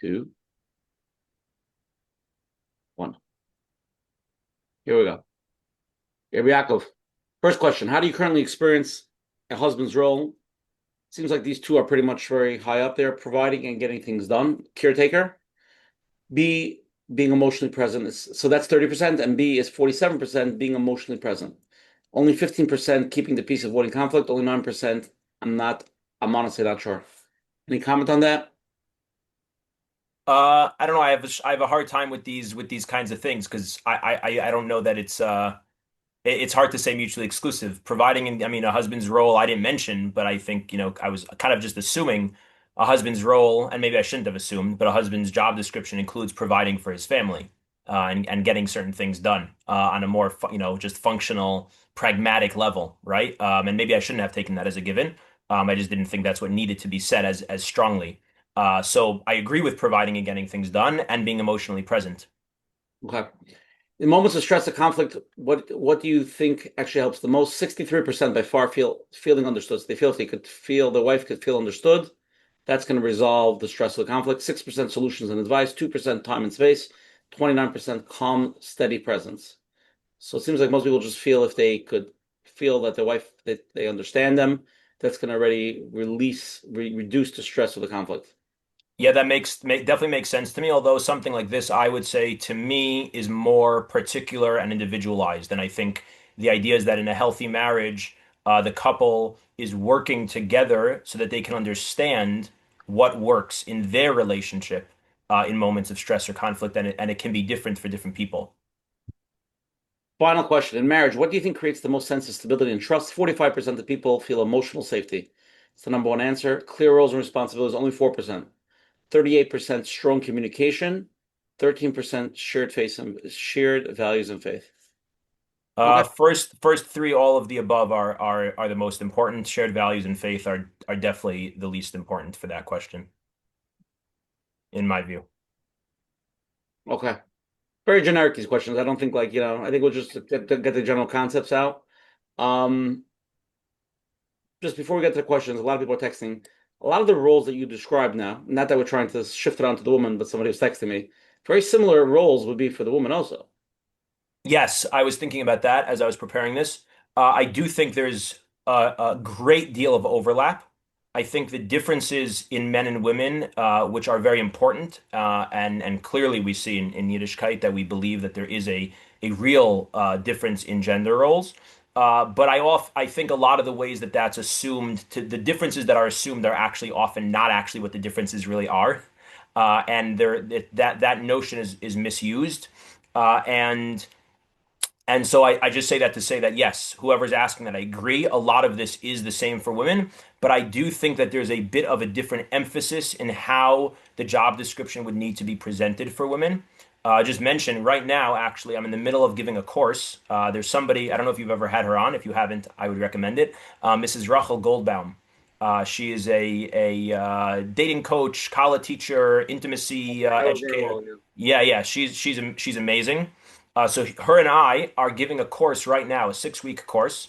S1: 2, 1. Here we go. Rabbi Yakov. First question, how do you currently experience a husband's role? Seems like these two are pretty much very high up there, providing and getting things done. Caretaker. B, being emotionally present so that's 30%, and B is 47% being emotionally present. Only 15% keeping the peace, avoiding conflict. Only 9%. I'm honestly not sure. Any comment on that?
S4: I don't know. I have a hard time with these kinds of things because I don't know that it's hard to say mutually exclusive. Providing, I mean, a husband's role I didn't mention, but I think, I was kind of just assuming a husband's role, and maybe I shouldn't have assumed, but a husband's job description includes providing for his family, and getting certain things done, on a more, just functional, pragmatic level, right? And maybe I shouldn't have taken that as a given. I just didn't think that's what needed to be said as strongly. So I agree with providing and getting things done and being emotionally present.
S1: Okay. In moments of stress or conflict, what do you think actually helps the most? 63% by far feeling understood. So they feel if the wife could feel understood, that's going to resolve the stress of the conflict. 6% solutions and advice, 2% time and space, 29% calm, steady presence. So it seems like most people just feel if they could feel that their wife, that they understand them, that's going to already reduce the stress of the conflict.
S4: Yeah, that definitely makes sense to me. Although something like this, I would say to me is more particular and individualized. And I think the idea is that in a healthy marriage, the couple is working together so that they can understand what works in their relationship, in moments of stress or conflict, and it can be different for different people.
S1: Final question. In marriage, what do you think creates the most sense of stability and trust? 45% of people feel emotional safety. It's the number one answer. Clear roles and responsibilities, only 4%. 38% strong communication. 13% shared values and faith. Okay.
S4: First three, all of the above are the most important. Shared values and faith are definitely the least important for that question, in my view.
S1: Okay. Very generic, these questions. I don't think I think we'll just get the general concepts out. Um, just before we get to the questions, a lot of people are texting. A lot of the roles that you described now, not that we're trying to shift it onto the woman, but somebody was texting me. Very similar roles would be for the woman also.
S4: Yes, I was thinking about that as I was preparing this. I do think there's a great deal of overlap. I think the differences in men and women, which are very important, and clearly we see in Yiddishkeit that we believe that there is a real difference in gender roles. But I think a lot of the ways that that's assumed, the differences that are assumed are actually often not actually what the differences really are, and that notion is misused, and. And so I just say that to say that, yes, whoever's asking that, I agree. A lot of this is the same for women, but I do think that there's a bit of a different emphasis in how the job description would need to be presented for women. Just mention right now, actually, I'm in the middle of giving a course. There's somebody, I don't know if you've ever had her on. If you haven't, I would recommend it. Mrs. Rachel Goldbaum. She is a dating coach, college teacher, intimacy educator. Yeah. She's amazing. So her and I are giving a course right now, a 6-week course,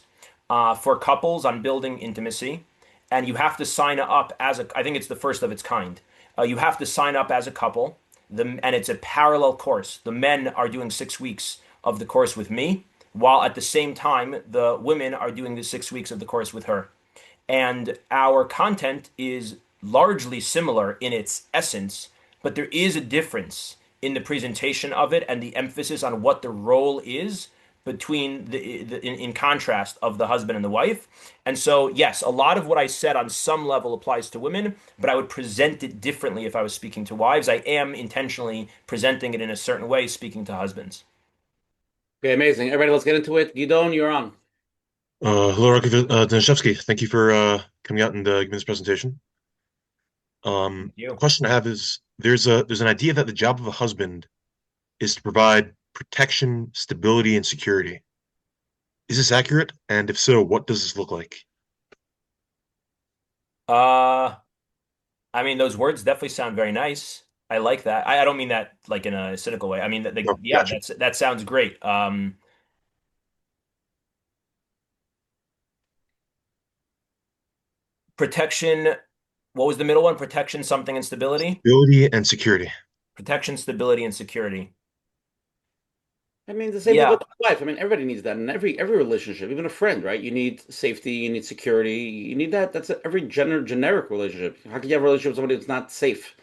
S4: for couples on building intimacy, and you have to sign up I think it's the first of its kind. You have to sign up as a couple, and it's a parallel course. The men are doing 6 weeks of the course with me, while at the same time the women are doing the 6 weeks of the course with her. And our content is largely similar in its essence, but there is a difference in the presentation of it and the emphasis on what the role is between in contrast of the husband and the wife. And so, yes, a lot of what I said on some level applies to women, but I would present it differently if I was speaking to wives. I am intentionally presenting it in a certain way, speaking to husbands.
S1: Okay, amazing. Everybody, let's get into it. Gidon, you're on.
S5: Hello, Rabbi Danishefsky. Thank you for coming out and giving this presentation.
S4: Thank
S5: The
S4: you.
S5: question I have is there's an idea that the job of a husband is to provide protection, stability, and security. Is this accurate? And if so, what does this look like?
S4: Uh, I mean, those words definitely sound very nice. I like that. I don't mean that like in a cynical way. I mean,
S5: Oh,
S4: yeah,
S5: gotcha.
S4: that sounds great. Protection. What was the middle one? Protection, something, and stability.
S5: Stability and security.
S4: Protection, stability, and security.
S1: I mean, the same thing with
S4: Yeah,
S1: life. I mean, everybody needs that in every relationship, even a friend, right? You need safety, you need security, you need that. That's every generic relationship. How can you have a relationship with somebody that's not safe?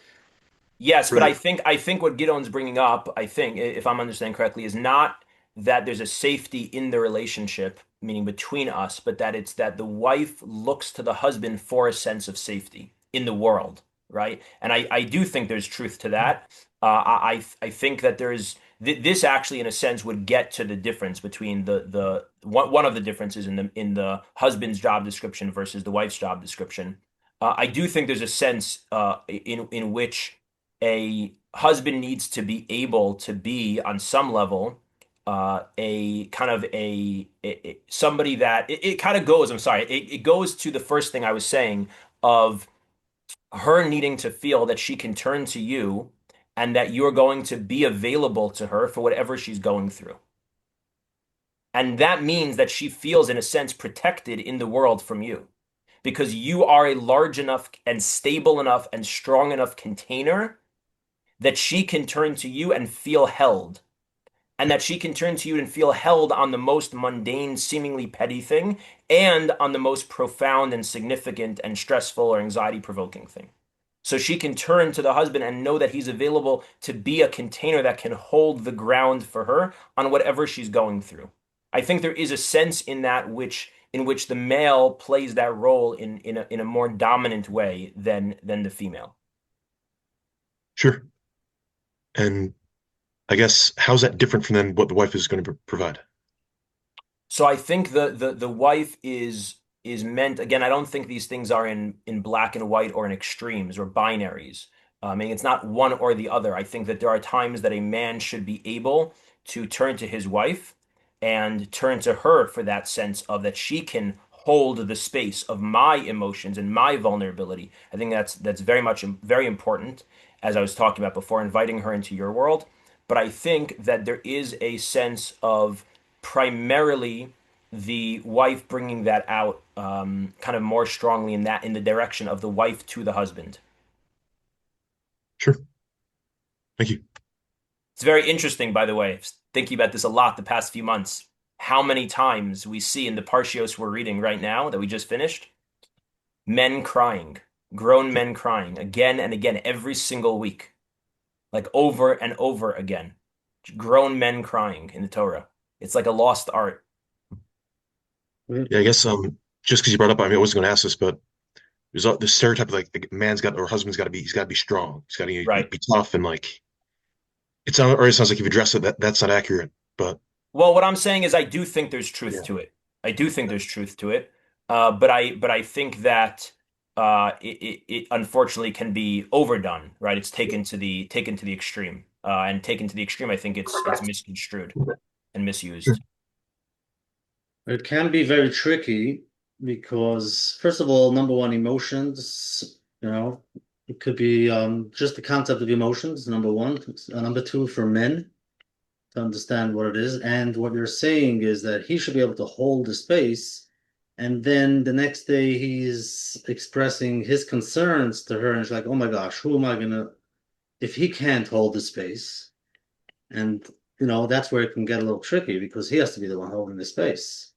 S4: Yes, but
S5: Right.
S4: I think what Gideon's bringing up, I think, if I'm understanding correctly, is not that there's a safety in the relationship, meaning between us, but that it's that the wife looks to the husband for a sense of safety in the world, right? And I do think there's truth to that. I think that there's this actually, in a sense, would get to the difference between the one of the differences in the husband's job description versus the wife's job description. I do think there's a sense in which a husband needs to be able to be on some level a kind of somebody that it kind of goes, I'm sorry, it goes to the first thing I was saying of her needing to feel that she can turn to you and that you're going to be available to her for whatever she's going through. And that means that she feels, in a sense, protected in the world from you because you are a large enough and stable enough and strong enough container that she can turn to you and feel held, and that she can turn to you and feel held on the most mundane, seemingly petty thing, and on the most profound and significant and stressful or anxiety-provoking thing. So she can turn to the husband and know that he's available to be a container that can hold the ground for her on whatever she's going through. I think there is a sense in that in which the male plays that role in a more dominant way than the female.
S5: Sure. And I guess how's that different from then what the wife is going to provide?
S4: So I think the wife is meant, again, I don't think these things are in black and white or in extremes or binaries. I mean, it's not one or the other. I think that there are times that a man should be able to turn to his wife and turn to her for that sense of that she can hold the space of my emotions and my vulnerability. I think that's very much very important, as I was talking about before, inviting her into your world. But I think that there is a sense of primarily the wife bringing that out kind of more strongly in the direction of the wife to the husband.
S5: Sure. Thank you.
S4: It's very interesting, by the way, thinking about this a lot the past few months, how many times we see in the parshios we're reading right now that we just finished, men crying, grown men crying again and again every single week, like over and over again. Grown men crying in the Torah. It's like a lost art.
S5: Yeah, I guess just because you brought up, I mean, I wasn't going to ask this, but there's the stereotype of like man's got or husband's got to be he's got to be strong, he's got to
S4: Right.
S5: be tough, and like it already sounds like you've addressed it. That's not accurate, but
S4: Well, what I'm saying is I do think there's truth
S5: yeah,
S4: to it. I do think there's truth to it. But I think that it unfortunately can be overdone, right? It's taken to the extreme. And taken to the extreme, I think it's misconstrued and
S5: sure.
S4: misused.
S3: It can be very tricky because, first of all, number one, emotions, it could be just the concept of emotions, number one. Number two, for men to understand what it is. And what you're saying is that he should be able to hold the space. And then the next day he's expressing his concerns to her, and she's like, oh my gosh, who am I gonna, if he can't hold the space? And, that's where it can get a little tricky because he has to be the one holding the space.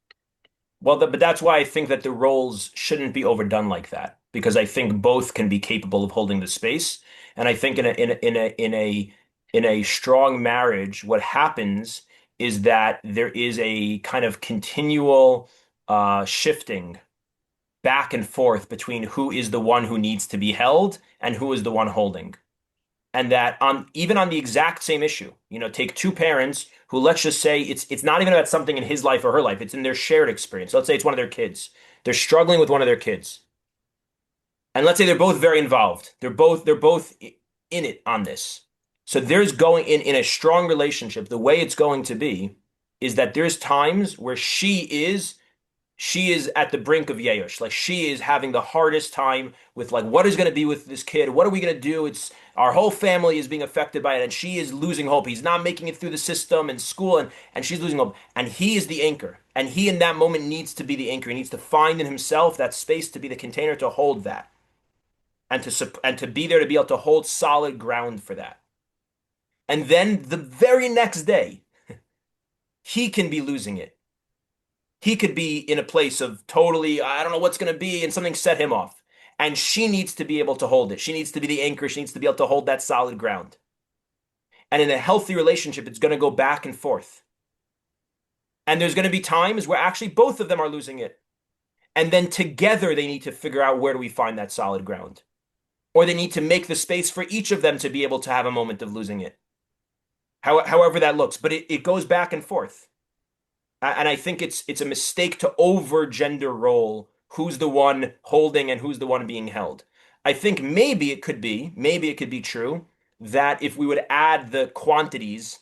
S4: Well, but that's why I think that the roles shouldn't be overdone like that, because I think both can be capable of holding the space. And I think in a strong marriage, what happens is that there is a kind of continual shifting back and forth between who is the one who needs to be held and who is the one holding. And that on even on the exact same issue, take two parents who, let's just say it's not even about something in his life or her life, it's in their shared experience. Let's say it's one of their kids. They're struggling with one of their kids. And let's say they're both very involved. They're both in it on this. So there's going in a strong relationship, the way it's going to be is that there's times where she is at the brink of Yeush. Like she is having the hardest time with like what is going to be with this kid? What are we going to do? It's our whole family is being affected by it, and she is losing hope. He's not making it through the system and school, and she's losing hope. And he is the anchor, and he in that moment needs to be the anchor. He needs to find in himself that space to be the container to hold that, and to be there to be able to hold solid ground for that. And then the very next day, he can be losing it. He could be in a place of totally, I don't know what's going to be, and something set him off. And she needs to be able to hold it. She needs to be the anchor. She needs to be able to hold that solid ground. And in a healthy relationship, it's going to go back and forth. And there's going to be times where actually both of them are losing it. And then together they need to figure out, where do we find that solid ground? Or they need to make the space for each of them to be able to have a moment of losing it. However that looks. But it goes back and forth. And I think it's a mistake to over gender role who's the one holding and who's the one being held. I think maybe it could be true that if we would add the quantities,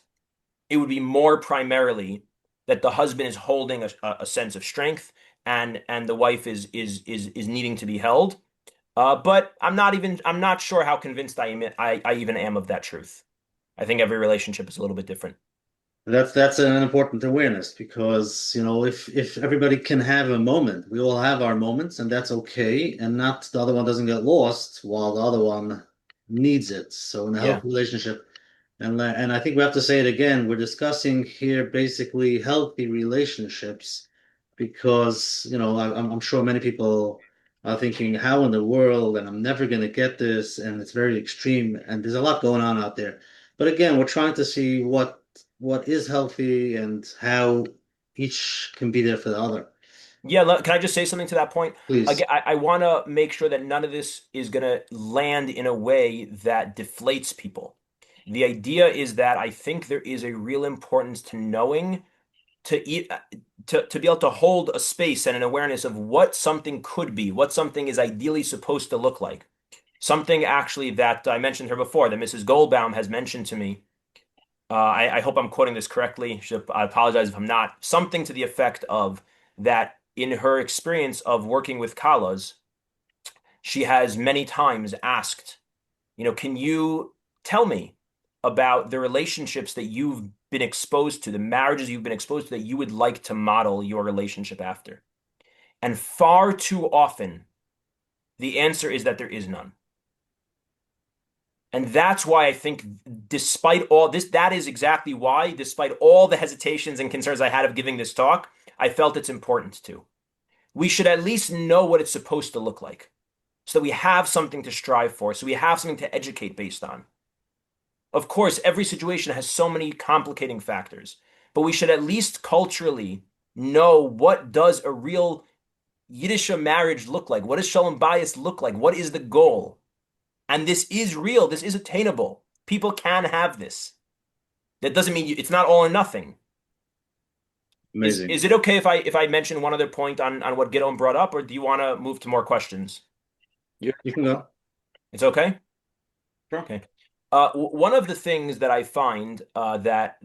S4: it would be more primarily that the husband is holding a sense of strength and the wife is needing to be held. But I'm not sure how convinced I even am of that truth. I think every relationship is a little bit different.
S3: That's an important awareness, because if everybody can have a moment, we all have our moments, and that's okay, and not the other one doesn't get lost while the other one needs it. So in a
S4: Yeah.
S3: healthy relationship, and I think we have to say it again, we're discussing here basically healthy relationships, because I'm sure many people are thinking, how in the world, and I'm never going to get this, and it's very extreme, and there's a lot going on out there. But again, we're trying to see what is healthy and how each can be there for the other.
S4: Yeah, can I just say something to that point?
S3: Please.
S4: Again, I want to make sure that none of this is going to land in a way that deflates people. The idea is that I think there is a real importance to knowing to be able to hold a space and an awareness of what something could be, what something is ideally supposed to look like. Something actually that I mentioned her before, that Mrs. Goldbaum has mentioned to me. I hope I'm quoting this correctly. I apologize if I'm not. Something to the effect of that in her experience of working with Kalas, she has many times asked, can you tell me about the relationships that you've been exposed to, the marriages you've been exposed to that you would like to model your relationship after? And far too often, the answer is that there is none. And that's why I think, despite all this, that is exactly why, despite all the hesitations and concerns I had of giving this talk, I felt it's important to. We should at least know what it's supposed to look like, so that we have something to strive for, so we have something to educate based on. Of course, every situation has so many complicating factors, but we should at least culturally know, what does a real Yiddish marriage look like? What does Shalom Bayis look like? What is the goal? And this is real. This is attainable. People can have this. That doesn't mean it's not all or nothing.
S3: Amazing.
S4: Is it okay if I mention one other point on what Gideon brought up, or do you want to move to more questions?
S3: You can go.
S4: It's okay?
S1: Sure.
S4: Okay. One of the things that I find that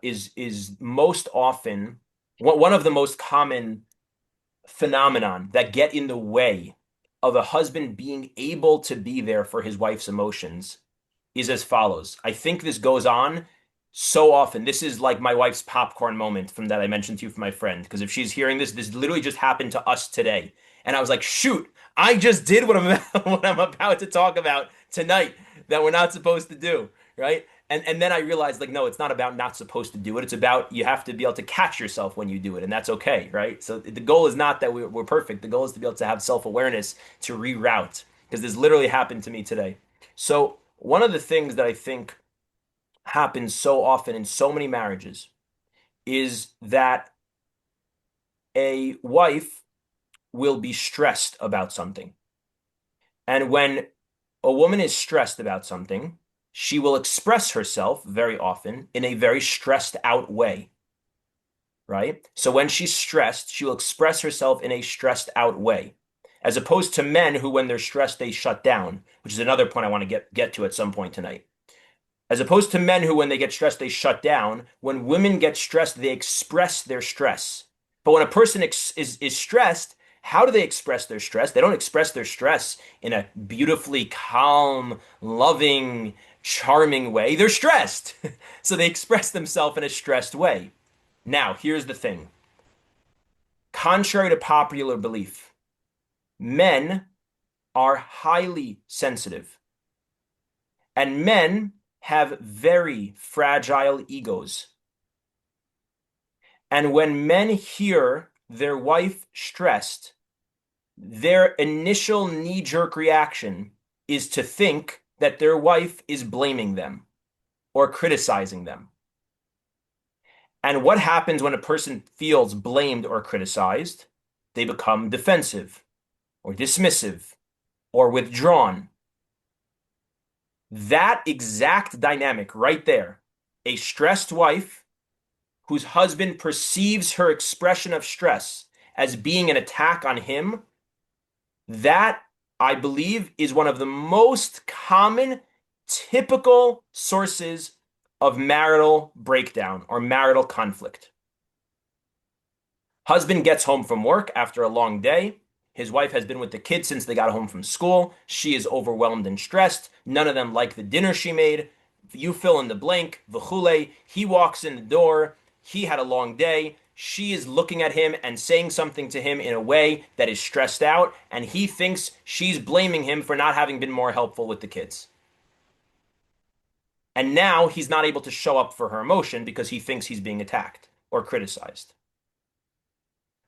S4: is most often one of the most common phenomenon that get in the way of a husband being able to be there for his wife's emotions is as follows. I think this goes on so often. This is like my wife's popcorn moment from that I mentioned to you from my friend, because if she's hearing this literally just happened to us today. And I was like, shoot, I just did what I'm about to talk about tonight that we're not supposed to do, right? And then I realized, like, no, it's not about not supposed to do it. It's about, you have to be able to catch yourself when you do it, and that's okay, right? So the goal is not that we're perfect. The goal is to be able to have self-awareness to reroute, because this literally happened to me today. So one of the things that I think happens so often in so many marriages is that a wife will be stressed about something. And when a woman is stressed about something, she will express herself very often in a very stressed out way, right? So when she's stressed, she will express herself in a stressed out way, as opposed to men who, when they're stressed, they shut down, which is another point I want to get to at some point tonight. As opposed to men who, when they get stressed, they shut down. When women get stressed, they express their stress. But when a person is stressed, how do they express their stress? They don't express their stress in a beautifully calm, loving, charming way. They're stressed. So they express themselves in a stressed way. Now, here's the thing. Contrary to popular belief, men are highly sensitive. And men have very fragile egos. And when men hear their wife stressed, their initial knee-jerk reaction is to think that their wife is blaming them or criticizing them. And what happens when a person feels blamed or criticized? They become defensive or dismissive or withdrawn. That exact dynamic right there, a stressed wife whose husband perceives her expression of stress as being an attack on him, that, I believe, is one of the most common, typical sources of marital breakdown or marital conflict. Husband gets home from work after a long day. His wife has been with the kids since they got home from school. She is overwhelmed and stressed. None of them like the dinner she made. You fill in the blank, v'chule. He walks in the door. He had a long day. She is looking at him and saying something to him in a way that is stressed out, and he thinks she's blaming him for not having been more helpful with the kids. And now he's not able to show up for her emotion because he thinks he's being attacked or criticized.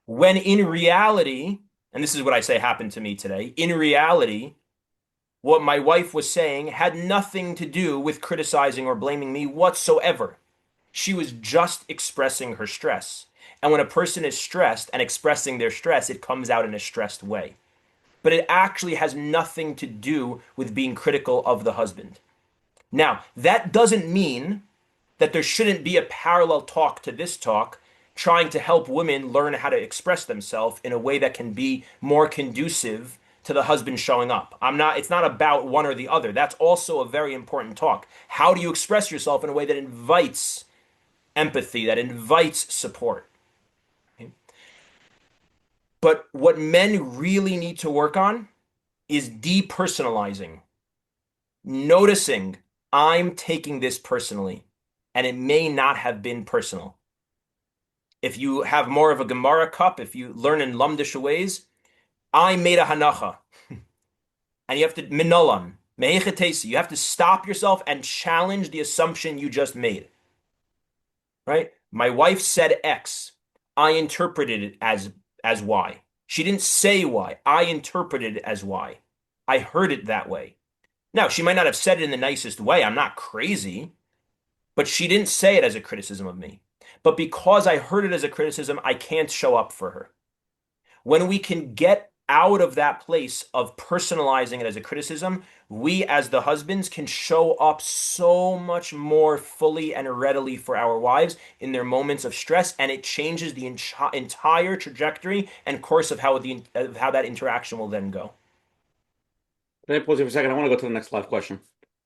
S4: When in reality, and this is what I say happened to me today, in reality, what my wife was saying had nothing to do with criticizing or blaming me whatsoever. She was just expressing her stress. And when a person is stressed and expressing their stress, it comes out in a stressed way. But it actually has nothing to do with being critical of the husband. Now, that doesn't mean that there shouldn't be a parallel talk to this talk, trying to help women learn how to express themselves in a way that can be more conducive to the husband showing up. It's not about one or the other. That's also a very important talk. How do you express yourself in a way that invites empathy, that invites support? Okay. But what men really need to work on is depersonalizing, noticing I'm taking this personally, and it may not have been personal. If you have more of a Gemara cup, if you learn in Lamdish ways, I made a hanacha. And you have to, minolan, mehechetesi, you have to stop yourself and challenge the assumption you just made. Right? My wife said X. I interpreted it as Y. She didn't say Y. I interpreted it as Y. I heard it that way. Now, she might not have said it in the nicest way. I'm not crazy. But she didn't say it as a criticism of me. But because I heard it as a criticism, I can't show up for her. When we can get out of that place of personalizing it as a criticism, we as the husbands can show up so much more fully and readily for our wives in their moments of stress, and it changes the entire trajectory and course of how that interaction will then go.
S1: Let me pause here for a second. I want to go to the next live question.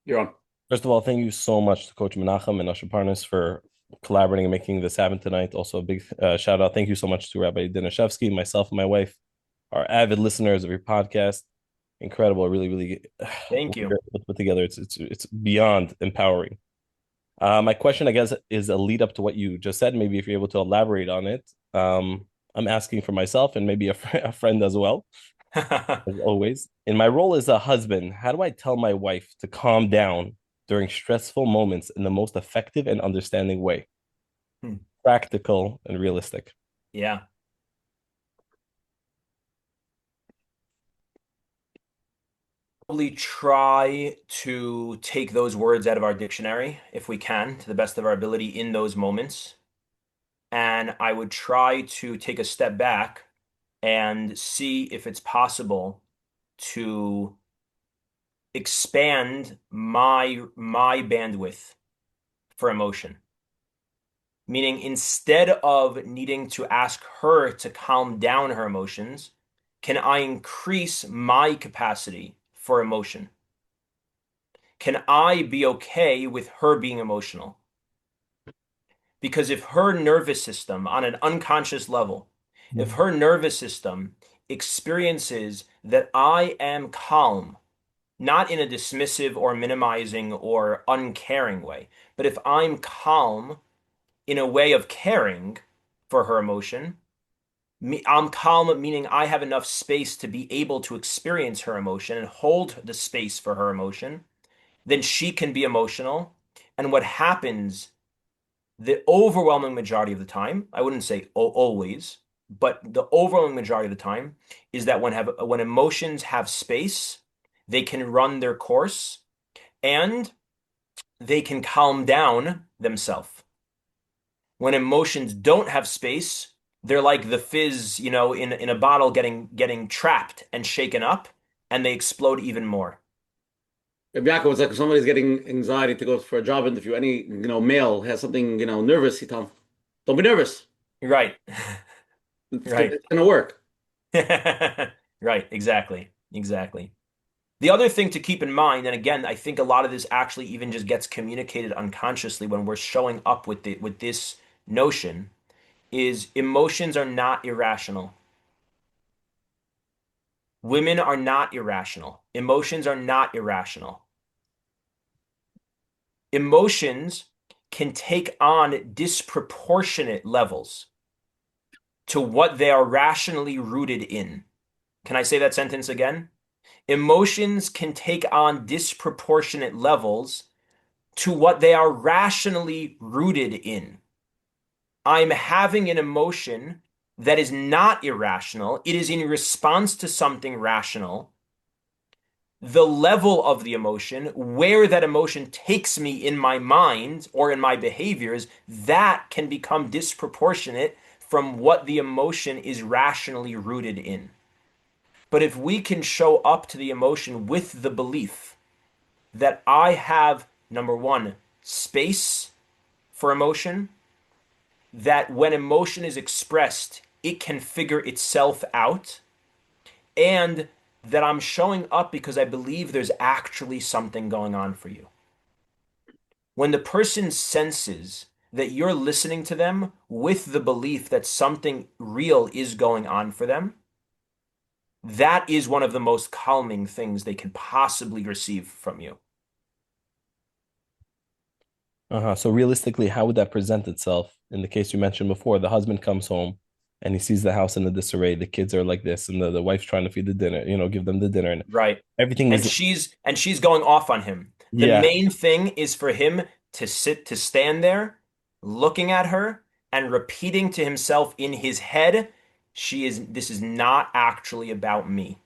S1: You're on.
S6: First of all, thank you so much to Coach Menachem and Usher Parnas for collaborating and making this happen tonight. Also, a big shout out. Thank you so much to Rabbi Danishefsky, myself, and my wife, our avid listeners of your podcast. Incredible, really, really.
S4: Thank you.
S6: Put together, it's beyond empowering. My question, I guess, is a lead up to what you just said. Maybe if you're able to elaborate on it. I'm asking for myself and maybe a friend as well. As always, in my role as a husband, how do I tell my wife to calm down during stressful moments in the most effective and understanding way? Practical and realistic.
S4: Yeah. Probably try to take those words out of our dictionary if we can, to the best of our ability in those moments. And I would try to take a step back and see if it's possible to expand my bandwidth for emotion. Meaning, instead of needing to ask her to calm down her emotions, can I increase my capacity for emotion? Can I be okay with her being emotional? Because if her nervous system, on an unconscious level, if her nervous system experiences that I am calm, not in a dismissive or minimizing or uncaring way, but if I'm calm in a way of caring for her emotion, I'm calm, meaning I have enough space to be able to experience her emotion and hold the space for her emotion, then she can be emotional. And what happens the overwhelming majority of the time, I wouldn't say always, but the overwhelming majority of the time is that when emotions have space, they can run their course and they can calm down themselves. When emotions don't have space, they're like the fizz, in a bottle getting trapped and shaken up, and they explode even more.
S1: Rabbi Yaakov, it's like if somebody's getting anxiety to go for a job interview, any male has something nervous, he tells them, "Don't be nervous.
S4: Right. Right.
S1: It's gonna work."
S4: Right, exactly. Exactly. The other thing to keep in mind, and again, I think a lot of this actually even just gets communicated unconsciously when we're showing up with this notion, is emotions are not irrational. Women are not irrational. Emotions are not irrational. Emotions can take on disproportionate levels to what they are rationally rooted in. Can I say that sentence again? Emotions can take on disproportionate levels to what they are rationally rooted in. I'm having an emotion that is not irrational. It is in response to something rational. The level of the emotion, where that emotion takes me in my mind or in my behaviors, that can become disproportionate from what the emotion is rationally rooted in. But if we can show up to the emotion with the belief that I have, number one, space for emotion, that when emotion is expressed, it can figure itself out, and that I'm showing up because I believe there's actually something going on for you. When the person senses that you're listening to them with the belief that something real is going on for them, that is one of the most calming things they can possibly receive from you.
S6: So realistically, how would that present itself in the case you mentioned before? The husband comes home and he sees the house in a disarray. The kids are like this, and the wife's trying to feed the dinner, give them the dinner, and
S4: Right.
S6: everything
S4: And
S6: is
S4: she's going off on him. The
S6: yeah.
S4: main thing is for him to stand there, looking at her and repeating to himself in his head, this is not actually about me.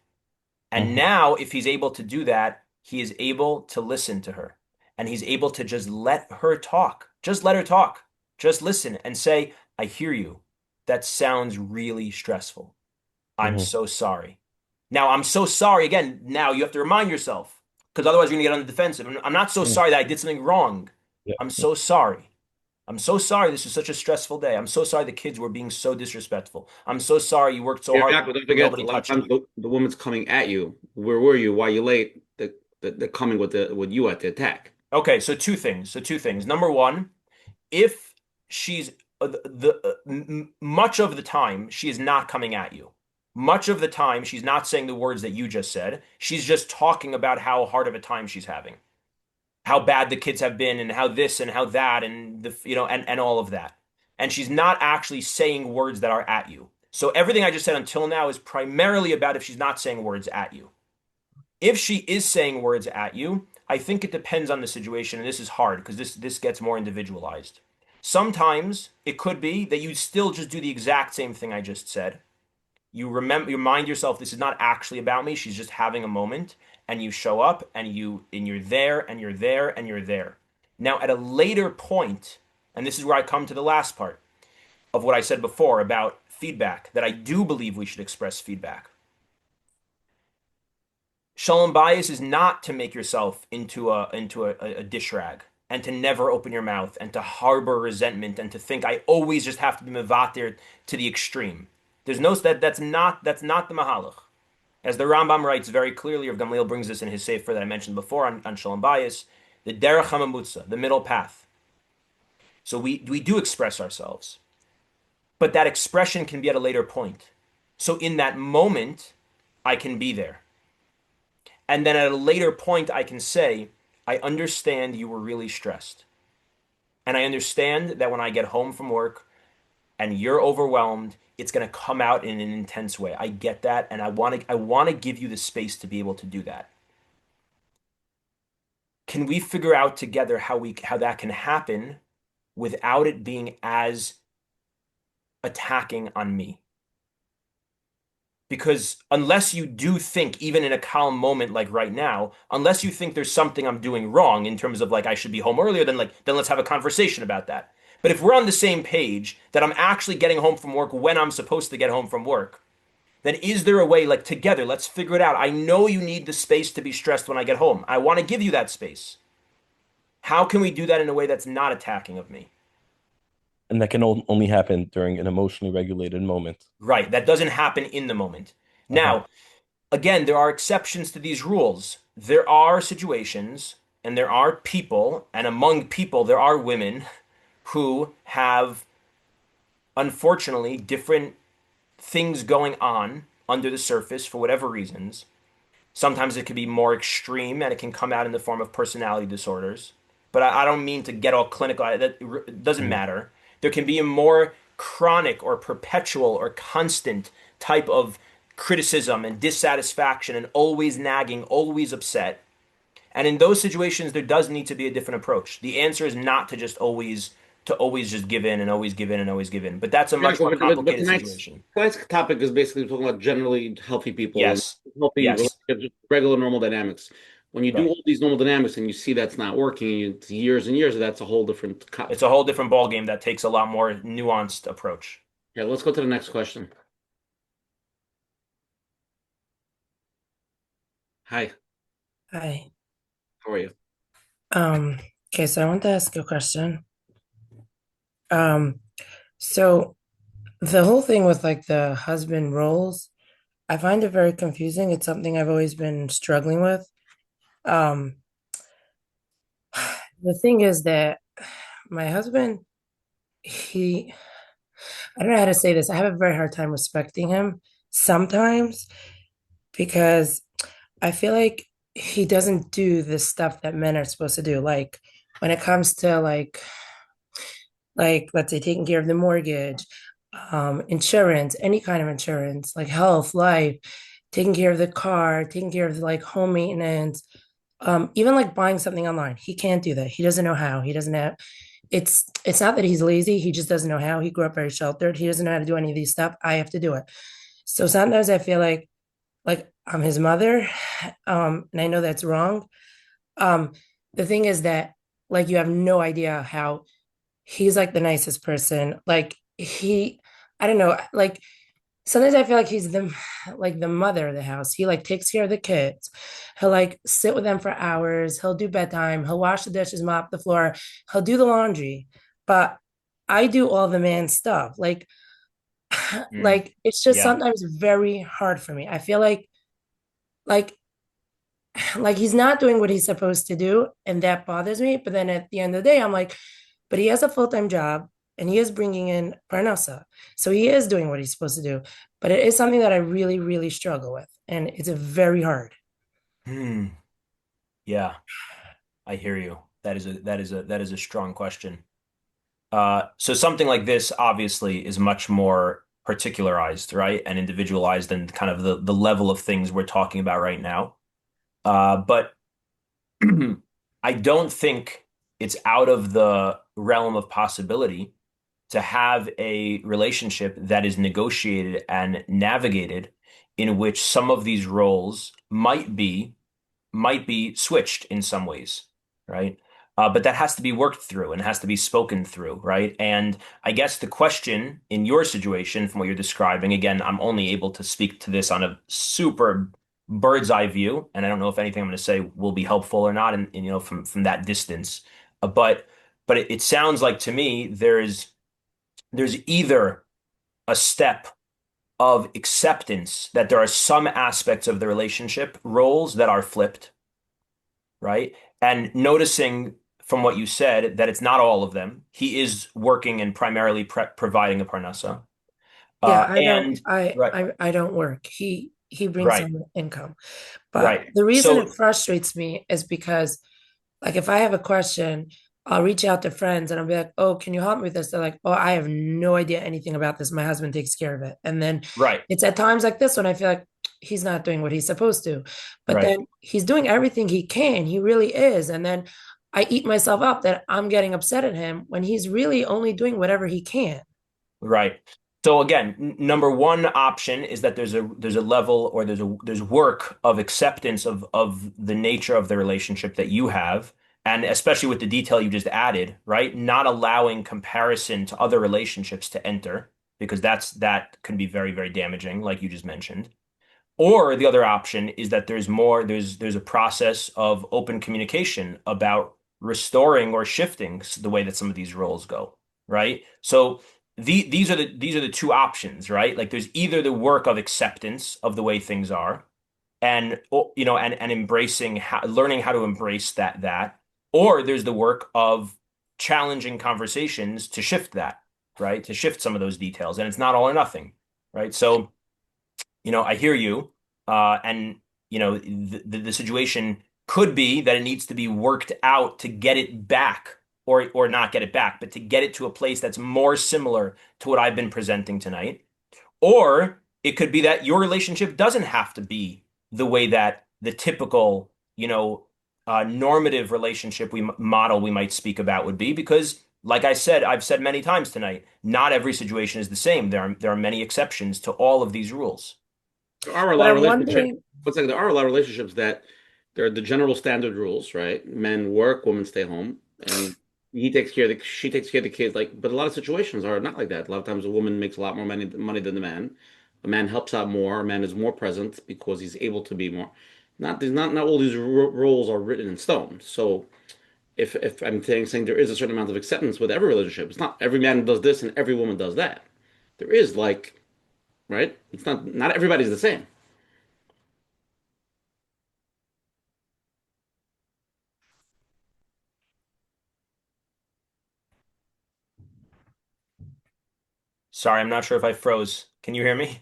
S4: And
S6: Mhm.
S4: now, if he's able to do that, he is able to listen to her. And he's able to just let her talk. Just let her talk. Just listen and say, I hear you. That sounds really stressful. I'm
S6: Mhm.
S4: so sorry. Now, I'm so sorry. Again, now you have to remind yourself, because otherwise you're going to get on the defensive. I'm not so
S6: Mm.
S4: sorry that I did something wrong.
S6: Yeah.
S4: I'm so sorry. I'm so sorry this was such a stressful day. I'm so sorry the kids were being so disrespectful. I'm so sorry you worked so
S1: Yeah,
S4: hard
S1: Yaakov, don't
S4: and
S1: forget,
S4: nobody
S1: a lot of
S4: touched
S1: times
S4: you.
S1: the woman's coming at you. Where were you? Why are you late? They're coming with you at the attack.
S4: Okay, so two things. Number one, if she's much of the time she is not coming at you. Much of the time she's not saying the words that you just said. She's just talking about how hard of a time she's having, how bad the kids have been, and how this and how that, and and all of that. And she's not actually saying words that are at you. So everything I just said until now is primarily about if she's not saying words at you. If she is saying words at you, I think it depends on the situation, and this is hard because this gets more individualized. Sometimes it could be that you still just do the exact same thing I just said. You remind yourself this is not actually about me. She's just having a moment, and you show up and you're there and you're there and you're there. Now at a later point, and this is where I come to the last part of what I said before about feedback, that I do believe we should express feedback. Shalom bias is not to make yourself into a dish rag and to never open your mouth and to harbor resentment and to think I always just have to be mevatir to the extreme. There's no that's not the mahalach. As the Rambam writes very clearly, or Gamliel brings this in his sefer that I mentioned before on shalom bias, the derech hamamutza, the middle path. So we do express ourselves, but that expression can be at a later point. So in that moment, I can be there. And then at a later point, I can say, I understand you were really stressed. And I understand that when I get home from work and you're overwhelmed, it's going to come out in an intense way. I get that. And I want to give you the space to be able to do that. Can we figure out together how that can happen without it being as attacking on me? because unless you do think, even in a calm moment like right now, unless you think there's something I'm doing wrong in terms of like I should be home earlier, then let's have a conversation about that. But if we're on the same page that I'm actually getting home from work when I'm supposed to get home from work, then is there a way, like together, let's figure it out. I know you need the space to be stressed when I get home. I want to give you that space. How can we do that in a way that's not attacking of me?
S6: And that can only happen during an emotionally regulated moment.
S4: Right. That doesn't happen in the moment. Now, again, there are exceptions to these rules. There are situations and there are people, and among people, there are women who have, unfortunately, different things going on under the surface for whatever reasons. Sometimes it can be more extreme and it can come out in the form of personality disorders. But I don't mean to get all clinical. It doesn't matter. There can be a more chronic or perpetual or constant type of criticism and dissatisfaction and always nagging, always upset. And in those situations, there does need to be a different approach. The answer is not to always just give in and always give in and always give in. But that's a much more complicated situation.
S1: Tonight's topic is basically talking about generally healthy people.
S4: Yes.
S1: Healthy,
S4: Yes.
S1: regular, normal dynamics. When you do
S4: Right.
S1: all these normal dynamics and you see that's not working, it's years and years, that's a whole different.
S4: It's a whole different ballgame that takes a lot more nuanced approach.
S1: Yeah, let's go to the next question. Hi,
S7: Hi.
S1: how are you?
S7: Okay, so I want to ask you a question. So the whole thing with like the husband roles, I find it very confusing. It's something I've always been struggling with. Um, the thing is that my husband, I don't know how to say this. I have a very hard time respecting him sometimes because I feel like he doesn't do the stuff that men are supposed to do. Like when it comes to like let's say taking care of the mortgage, insurance, any kind of insurance, like health, life, taking care of the car, taking care of like home maintenance, even like buying something online. He can't do that. He doesn't know how. He doesn't have it's not that he's lazy, he just doesn't know how. He grew up very sheltered. He doesn't know how to do any of these stuff. I have to do it. So sometimes I feel like I'm his mother. And I know that's wrong. Um, the thing is that like you have no idea how he's like the nicest person. I don't know, like sometimes I feel like he's the mother of the house. He like takes care of the kids. He'll like sit with them for hours. He'll do bedtime. He'll wash the dishes, mop the floor. He'll do the laundry. But I do all the man stuff. Like it's just
S4: Yeah.
S7: sometimes very hard for me. I feel like like he's not doing what he's supposed to do, and that bothers me. But then at the end of the day, I'm like, but he has a full-time job and he is bringing in parnasa, so he is doing what he's supposed to do. But it is something that I really, really struggle with, and it's a very hard.
S4: Yeah, I hear you. That is a strong question. So something like this obviously is much more particularized, right, and individualized than kind of the level of things we're talking about right now. But I don't think it's out of the realm of possibility to have a relationship that is negotiated and navigated in which some of these roles might be switched in some ways, right? But that has to be worked through and has to be spoken through, right? And I guess the question in your situation, from what you're describing, again, I'm only able to speak to this on a super bird's eye view, and I don't know if anything I'm going to say will be helpful or not, and you know, from that distance. But it sounds like to me there's either a step of acceptance that there are some aspects of the relationship roles that are flipped, right? And noticing from what you said that it's not all of them. He is working and primarily providing a parnasa.
S7: Yeah,
S4: And
S7: I don't work. He brings
S4: right,
S7: some income. But
S4: right.
S7: the reason
S4: So
S7: it frustrates me is because like if I have a question, I'll reach out to friends and I'll be like, "Oh, can you help me with this?" They're like, "Oh, I have no idea anything about this. My husband takes care of it." And then
S4: right,
S7: it's at times like this when I feel like he's not doing what he's supposed to. But
S4: right.
S7: then he's doing everything he can. He really is. And then I eat myself up that I'm getting upset at him when he's really only doing whatever he can.
S4: Right. So again, number one option is that there's a level or there's work of acceptance of the nature of the relationship that you have, and especially with the detail you just added, right? Not allowing comparison to other relationships to enter, because that can be very, very damaging, like you just mentioned. Or the other option is that there's a process of open communication about restoring or shifting the way that some of these roles go, right? So these are the two options, right? Like there's either the work of acceptance of the way things are and and embracing learning how to embrace that, or there's the work of challenging conversations to shift that, right? To shift some of those details, and it's not all or nothing, right? So I hear you, and the situation could be that it needs to be worked out to get it back, or not get it back, but to get it to a place that's more similar to what I've been presenting tonight. Or it could be that your relationship doesn't have to be the way that the typical, normative relationship model we might speak about would be, because, like I've said many times tonight, not every situation is the same. There are many exceptions to all of these rules.
S1: There are a
S7: But
S1: lot of
S7: I'm
S1: relationships.
S7: wondering,
S1: What's like there are a lot of relationships that they're the general standard rules, right? Men work, women stay home, and she takes care of the kids. Like, but a lot of situations are not like that. A lot of times, a woman makes a lot more money than the man. A man helps out more. A man is more present because he's able to be more. Not all these roles are written in stone. So if I'm saying there is a certain amount of acceptance with every relationship, it's not every man does this and every woman does that. There is like, right? It's not everybody's the same.
S4: Sorry, I'm not sure if I froze. Can you hear me?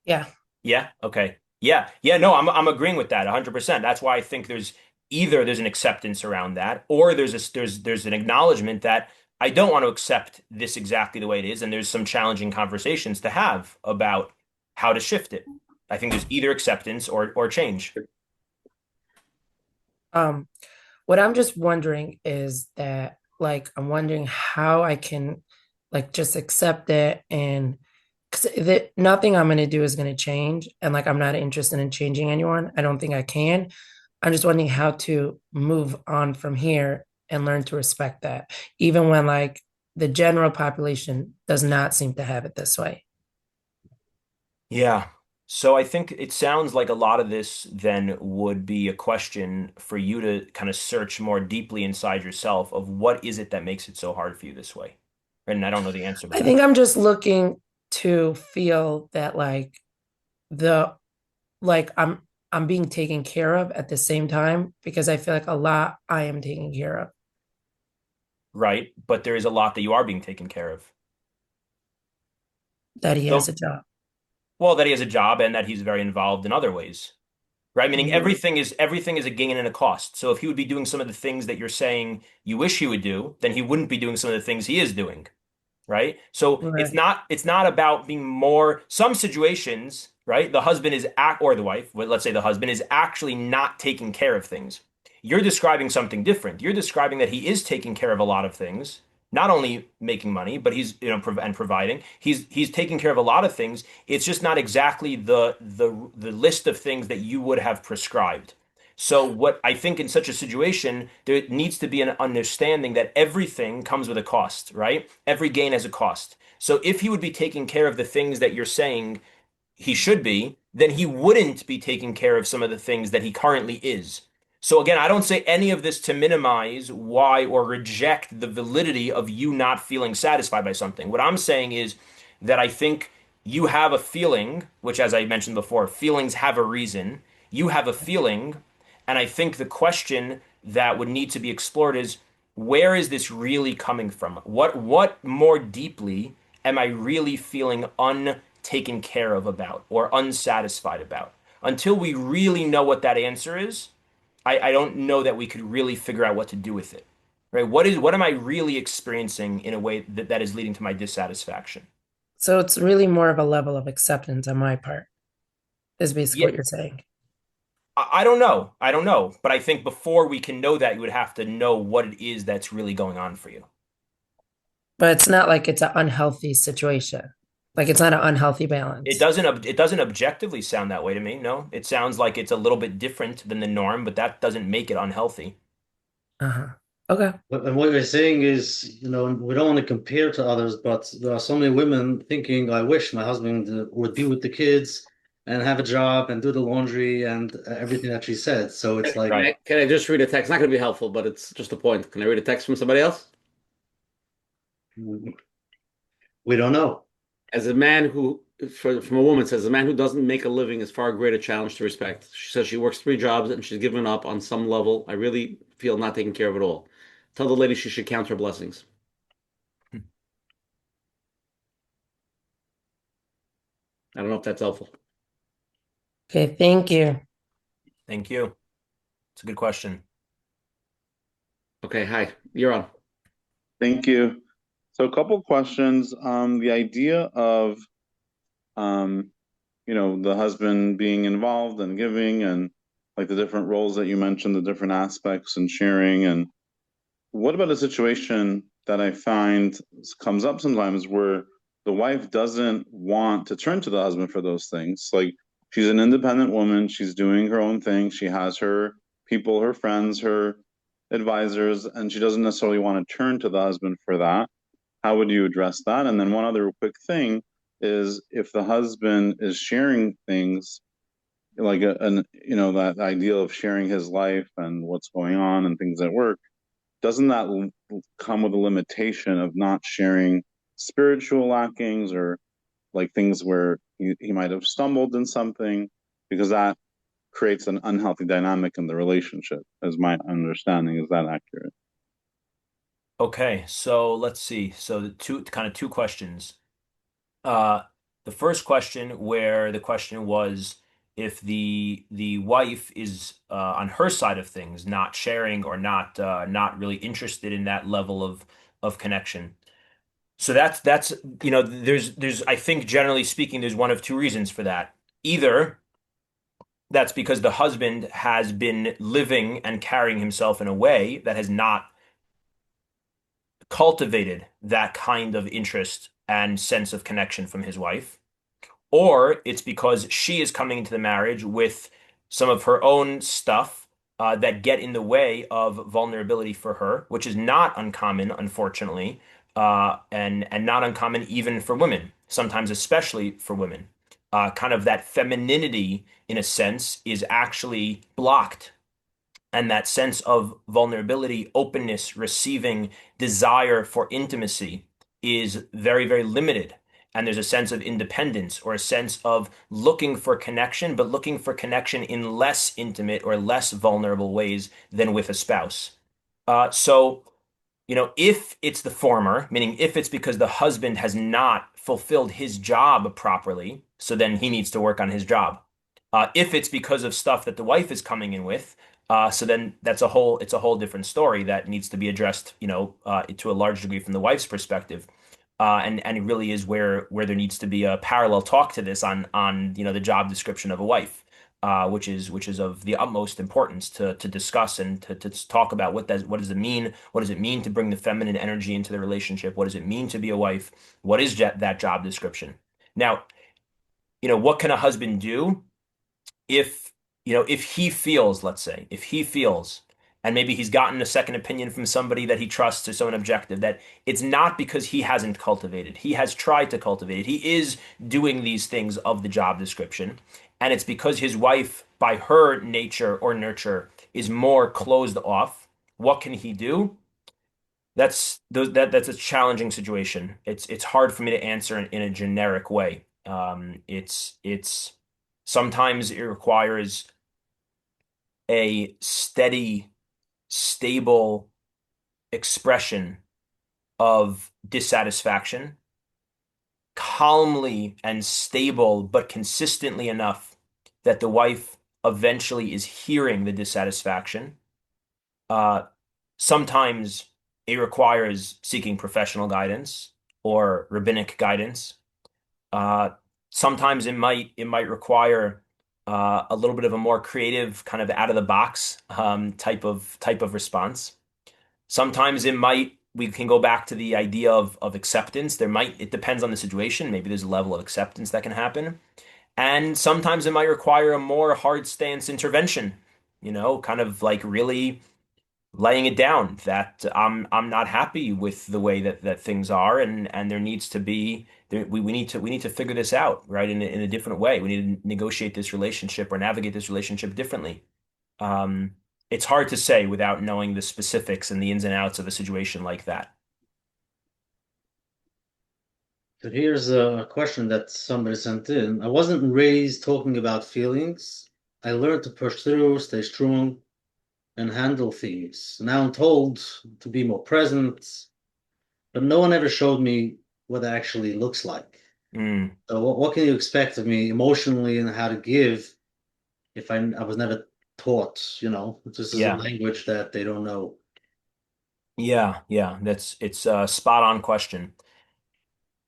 S7: yeah.
S4: Yeah. Okay. Yeah. Yeah. No, I'm agreeing with that 100%. That's why I think there's an acceptance around that, or there's an acknowledgement that I don't want to accept this exactly the way it is, and there's some challenging conversations to have about how to shift it. I think there's either acceptance or change.
S7: Um, what I'm just wondering is that, like, I'm wondering how I can, like, just accept it, and because nothing I'm going to do is going to change. And, like, I'm not interested in changing anyone. I don't think I can. I'm just wondering how to move on from here and learn to respect that, even when, like, the general population does not seem to have it this way.
S4: Yeah. So I think it sounds like a lot of this then would be a question for you to kind of search more deeply inside yourself of what is it that makes it so hard for you this way. And I don't know the answer to
S7: I
S4: that.
S7: think I'm just looking to feel that, like, the like I'm being taken care of at the same time, because I feel like a lot I am taken care of.
S4: Right? But there is a lot that you are being taken care of.
S7: That he has
S4: So,
S7: a job.
S4: well, that he has a job and that he's very involved in other ways, right? Meaning
S7: Mhm.
S4: everything is a gain and a cost. So if he would be doing some of the things that you're saying you wish he would do, then he wouldn't be doing some of the things he is doing, right? So
S7: Right.
S4: it's not about being more. Some situations, right? The husband is act or the wife, well, let's say the husband is actually not taking care of things. You're describing something different. You're describing that he is taking care of a lot of things, not only making money, but he's and providing. He's taking care of a lot of things. It's just not exactly the list of things that you would have prescribed. So what I think in such a situation, there needs to be an understanding that everything comes with a cost, right? Every gain has a cost. So if he would be taking care of the things that you're saying he should be, then he wouldn't be taking care of some of the things that he currently is. So again, I don't say any of this to minimize why or reject the validity of you not feeling satisfied by something. What I'm saying is that I think you have a feeling, which, as I mentioned before, feelings have a reason. You have a feeling, and I think the question that would need to be explored is, where is this really coming from? What more deeply am I really feeling untaken care of about or unsatisfied about? Until we really know what that answer is, I don't know that we could really figure out what to do with it. Right? What am I really experiencing in a way that is leading to my dissatisfaction?
S7: So it's really more of a level of acceptance on my part, is basically
S4: Yeah,
S7: what you're saying.
S4: I don't know. I don't know. But I think before we can know that, you would have to know what it is that's really going on for you.
S7: but it's not like it's an unhealthy situation. Like it's not an unhealthy balance.
S4: It doesn't objectively sound that way to me. No, it sounds like it's a little bit different than the norm, but that doesn't make it unhealthy.
S7: Uh-huh. Okay.
S3: And what you're saying is, we don't want to compare to others, but there are so many women thinking, I wish my husband would be with the kids and have a job and do the laundry and everything that she said. So it's like,
S4: Right.
S1: Can I just read a text? Not going to be helpful, but it's just a point. Can I read a text from somebody else?
S3: we don't know.
S1: As a man who, from a woman says, a man who doesn't make a living is far greater challenge to respect. She says she works 3 jobs and she's given up on some level. I really feel not taken care of at all. Tell the lady she should count her blessings. I don't know if that's helpful.
S7: Okay, thank you.
S4: Thank you. It's a good question.
S1: Okay, hi, you're on.
S8: Thank you. So a couple questions. The idea of, the husband being involved and giving and like the different roles that you mentioned, the different aspects and sharing. And what about a situation that I find comes up sometimes where the wife doesn't want to turn to the husband for those things? Like she's an independent woman. She's doing her own thing. She has her people, her friends, her advisors, and she doesn't necessarily want to turn to the husband for that. How would you address that? And then one other quick thing is if the husband is sharing things like that idea of sharing his life and what's going on and things at work, doesn't that come with a limitation of not sharing spiritual lackings or like things where he might have stumbled in something, because that creates an unhealthy dynamic in the relationship, as my understanding. Is that accurate?
S4: Okay, so let's see. So the two questions. The first question, where the question was if the wife is on her side of things not sharing or not really interested in that level of connection. So that's there's I think generally speaking there's one of two reasons for that. Either that's because the husband has been living and carrying himself in a way that has not cultivated that kind of interest and sense of connection from his wife, or it's because she is coming into the marriage with some of her own stuff that get in the way of vulnerability for her, which is not uncommon, unfortunately, and not uncommon even for women, sometimes especially for women. Kind of that femininity, in a sense, is actually blocked, and that sense of vulnerability, openness, receiving, desire for intimacy is very, very limited. And there's a sense of independence or a sense of looking for connection, but looking for connection in less intimate or less vulnerable ways than with a spouse. So, if it's the former, meaning if it's because the husband has not fulfilled his job properly, so then he needs to work on his job. If it's because of stuff that the wife is coming in with, so then it's a whole different story that needs to be addressed, to a large degree from the wife's perspective. And it really is where there needs to be a parallel talk to this on the job description of a wife, which is of the utmost importance to discuss and to talk about what does it mean? What does it mean to bring the feminine energy into the relationship? What does it mean to be a wife? What is that job description? Now, what can a husband do if if he feels, let's say, if he feels, and maybe he's gotten a second opinion from somebody that he trusts or someone objective, that it's not because he hasn't cultivated, he has tried to cultivate it, he is doing these things of the job description, and it's because his wife, by her nature or nurture, is more closed off. What can he do? That's a challenging situation. It's hard for me to answer in a generic way. It's sometimes it requires a steady, stable expression of dissatisfaction, calmly and stable, but consistently enough that the wife eventually is hearing the dissatisfaction. Uh, Sometimes it requires seeking professional guidance or rabbinic guidance. Uh, Sometimes it might require a little bit of a more creative, kind of out of the box type of response. Sometimes it might we can go back to the idea of acceptance. It depends on the situation. Maybe there's a level of acceptance that can happen. And sometimes it might require a more hard stance intervention, kind of like really laying it down that I'm not happy with the way that things are, and there needs to be we need to figure this out, right, in a different way. We need to negotiate this relationship or navigate this relationship differently. Um, it's hard to say without knowing the specifics and the ins and outs of a situation like that.
S3: So here's a question that somebody sent in. I wasn't raised talking about feelings. I learned to push through, stay strong, and handle things. Now I'm told to be more present, but no one ever showed me what that actually looks like.
S4: Mm,
S3: So what can you expect of me emotionally and how to give if I was never taught, this is a
S4: yeah,
S3: language that they don't know.
S4: yeah. It's a spot on question.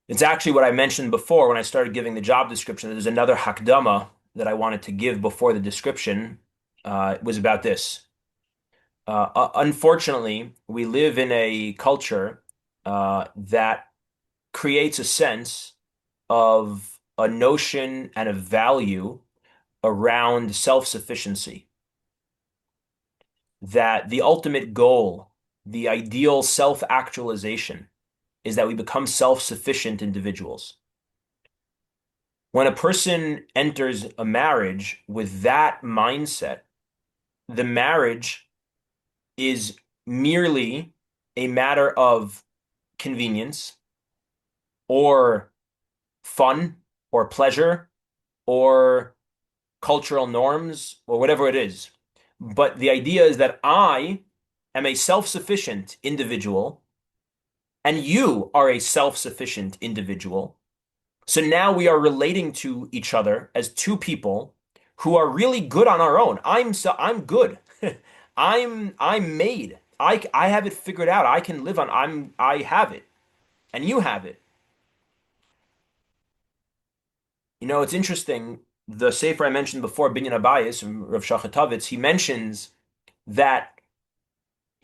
S4: It's actually what I mentioned before when I started giving the job description. There's another hakdama that I wanted to give before the description. It was about this. Unfortunately, we live in a culture that creates a sense of a notion and a value around self-sufficiency. That the ultimate goal, the ideal self-actualization, is that we become self-sufficient individuals. When a person enters a marriage with that mindset, the marriage is merely a matter of convenience or fun or pleasure or cultural norms or whatever it is. But the idea is that I am a self-sufficient individual and you are a self-sufficient individual. So now we are relating to each other as two people who are really good on our own. I'm good. I'm made. I have it figured out. I can live on. I have it, and you have it. It's interesting. The sefer I mentioned before, Binyan Abayis from Rav Shachatovitz, he mentions that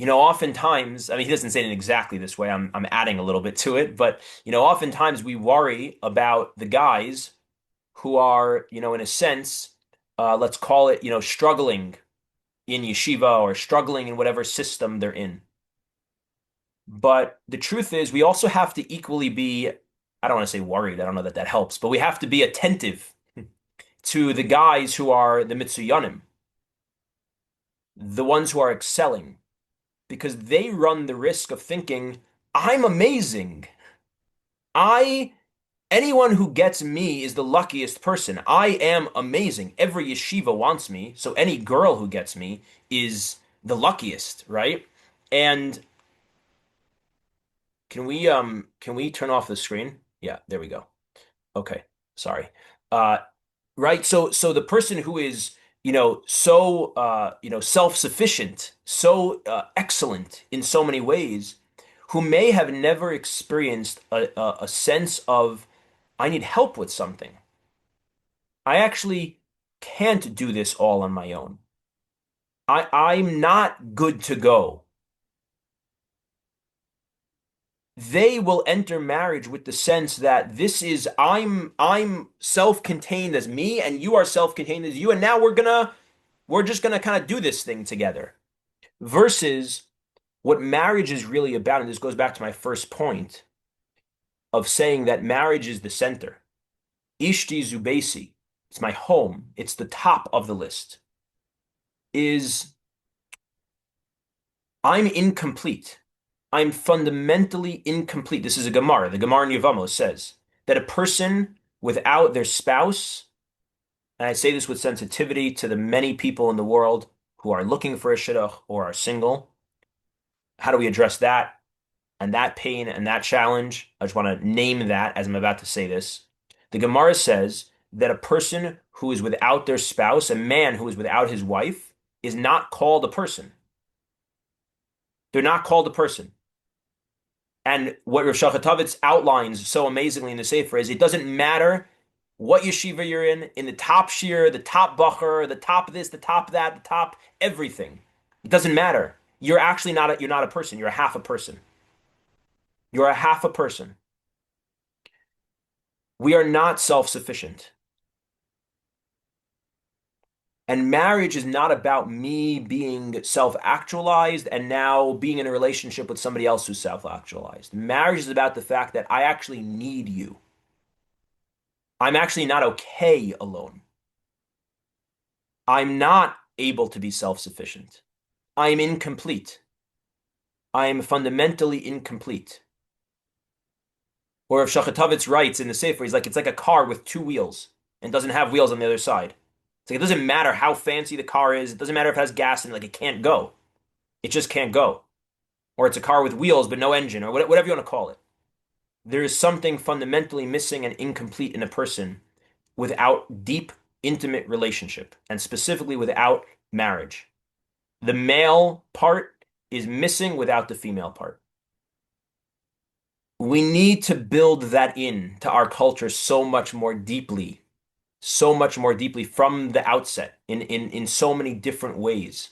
S4: oftentimes, I mean, he doesn't say it exactly this way. I'm adding a little bit to it, but oftentimes we worry about the guys who are, in a sense, let's call it, struggling in yeshiva or struggling in whatever system they're in. But the truth is, we also have to equally be, I don't want to say worried, I don't know that helps, but we have to be attentive to the guys who are the mitzuyanim, the ones who are excelling, because they run the risk of thinking, I'm amazing. Anyone who gets me is the luckiest person. I am amazing. Every yeshiva wants me, so any girl who gets me is the luckiest, right? And can we turn off the screen? Yeah, there we go. Okay, sorry. Uh, right. So the person who is, so self-sufficient, so excellent in so many ways, who may have never experienced a sense of I need help with something. I actually can't do this all on my own. I'm not good to go. They will enter marriage with the sense that this is I'm self-contained as me and you are self-contained as you, and now we're just gonna kind of do this thing together. Versus what marriage is really about, and this goes back to my first point of saying that marriage is the center. Ishti Zubesi, it's my home, it's the top of the list, is I'm incomplete. I'm fundamentally incomplete. This is a Gemara. The Gemara in Yevamos says that a person without their spouse, and I say this with sensitivity to the many people in the world who are looking for a shidduch or are single, how do we address that and that pain and that challenge? I just want to name that as I'm about to say this. The Gemara says that a person who is without their spouse, a man who is without his wife, is not called a person. They're not called a person. And what Rav Shachatovitz outlines so amazingly in the Sefer is it doesn't matter what yeshiva you're in the top shir, the top bacher, the top this, the top that, the top everything. It doesn't matter. You're actually you're not a person. You're a half a person. You're a half a person. We are not self-sufficient. And marriage is not about me being self-actualized and now being in a relationship with somebody else who's self-actualized. Marriage is about the fact that I actually need you. I'm actually not okay alone. I'm not able to be self-sufficient. I am incomplete. I am fundamentally incomplete. Or if Shachatovitz writes in the Sefer, he's like, it's like a car with two wheels and doesn't have wheels on the other side. It's like, it doesn't matter how fancy the car is. It doesn't matter if it has gas in it. Like, it can't go. It just can't go. Or it's a car with wheels but no engine, or whatever you want to call it. There is something fundamentally missing and incomplete in a person without deep, intimate relationship, and specifically without marriage. The male part is missing without the female part. We need to build that in to our culture so much more deeply from the outset in so many different ways.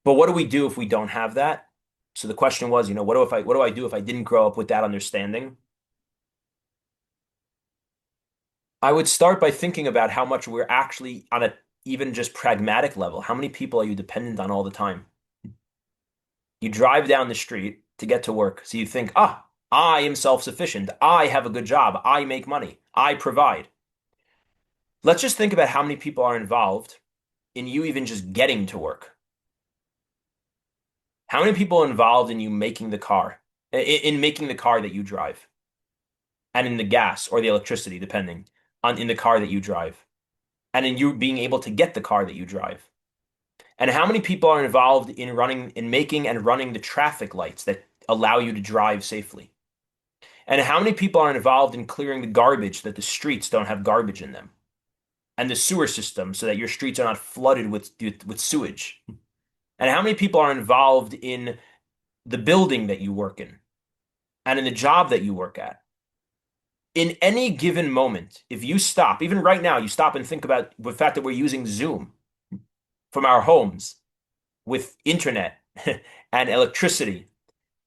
S4: But what do we do if we don't have that? So the question was, what do I do if I didn't grow up with that understanding? I would start by thinking about how much we're actually on a even just pragmatic level. How many people are you dependent on all the time? You drive down the street to get to work. So you think, I am self-sufficient. I have a good job. I make money. I provide. Let's just think about how many people are involved in you even just getting to work. How many people are involved in you making the car, in making the car that you drive, and in the gas or the electricity, depending on in the car that you drive, and in you being able to get the car that you drive? And how many people are involved in making and running the traffic lights that allow you to drive safely? And how many people are involved in clearing the garbage so that the streets don't have garbage in them? And the sewer system so that your streets are not flooded with sewage? And how many people are involved in the building that you work in and in the job that you work at? In any given moment, if you stop, even right now, you stop and think about the fact that we're using Zoom from our homes with internet and electricity.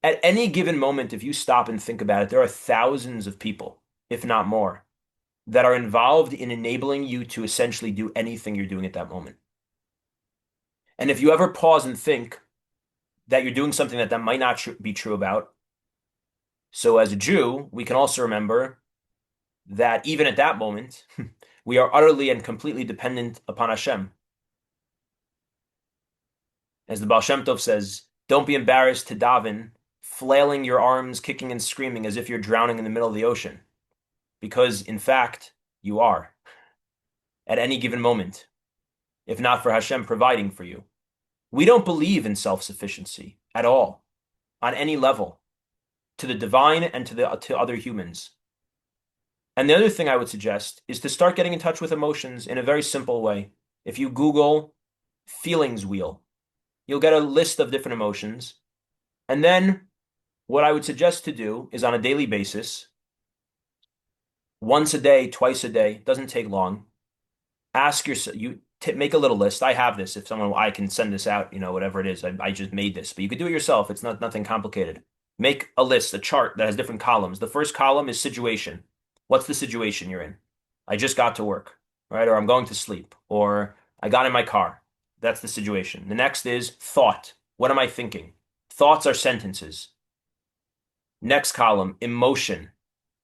S4: At any given moment, if you stop and think about it, there are thousands of people, if not more, that are involved in enabling you to essentially do anything you're doing at that moment. And if you ever pause and think that you're doing something that might not be true about, so as a Jew, we can also remember that even at that moment, we are utterly and completely dependent upon Hashem. As the Baal Shem Tov says, don't be embarrassed to daven, flailing your arms, kicking and screaming as if you're drowning in the middle of the ocean. Because, in fact, you are. At any given moment, if not for Hashem providing for you. We don't believe in self-sufficiency at all, on any level, to the divine and to other humans. And the other thing I would suggest is to start getting in touch with emotions in a very simple way. If you Google feelings wheel, you'll get a list of different emotions. And then what I would suggest to do is on a daily basis, once a day, twice a day, doesn't take long, ask yourself, make a little list. I have this. If I can send this out, whatever it is. I just made this, but you could do it yourself. It's nothing complicated. Make a list, a chart that has different columns. The first column is situation. What's the situation you're in? I just got to work, right? Or I'm going to sleep, or I got in my car. That's the situation. The next is thought. What am I thinking? Thoughts are sentences. Next column, emotion.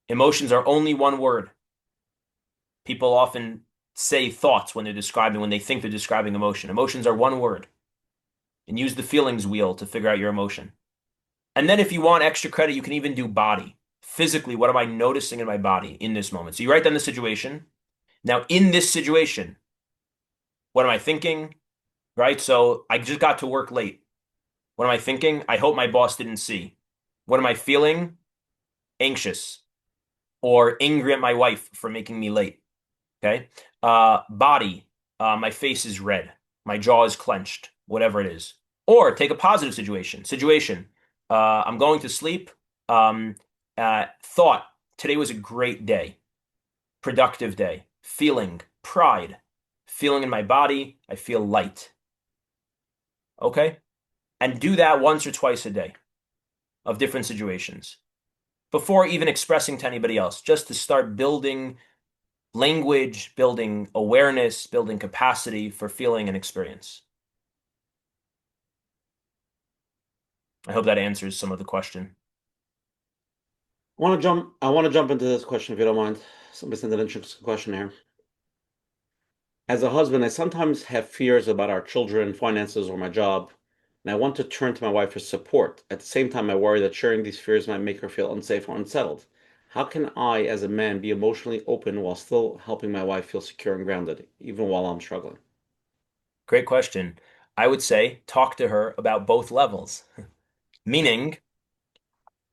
S4: Emotions are only one word. People often say thoughts when they think they're describing emotion. Emotions are one word. And use the feelings wheel to figure out your emotion. And then if you want extra credit, you can even do body. Physically, what am I noticing in my body in this moment? So you write down the situation. Now, in this situation, what am I thinking? Right? So I just got to work late. What am I thinking? I hope my boss didn't see. What am I feeling? Anxious or angry at my wife for making me late. Okay. Body. My face is red. My jaw is clenched. Whatever it is. Or take a positive situation. I'm going to sleep. Thought. Today was a great day. Productive day. Feeling. Pride. Feeling in my body. I feel light. Okay. And do that once or twice a day of different situations. before even expressing to anybody else, just to start building language, building awareness, building capacity for feeling and experience. I hope that answers some of the question.
S1: I want to jump into this question if you don't mind. Somebody sent an interesting question here. As a husband, I sometimes have fears about our children, finances, or my job, and I want to turn to my wife for support. At the same time, I worry that sharing these fears might make her feel unsafe or unsettled. How can I, as a man, be emotionally open while still helping my wife feel secure and grounded, even while I'm struggling?
S4: Great question. I would say talk to her about both levels, meaning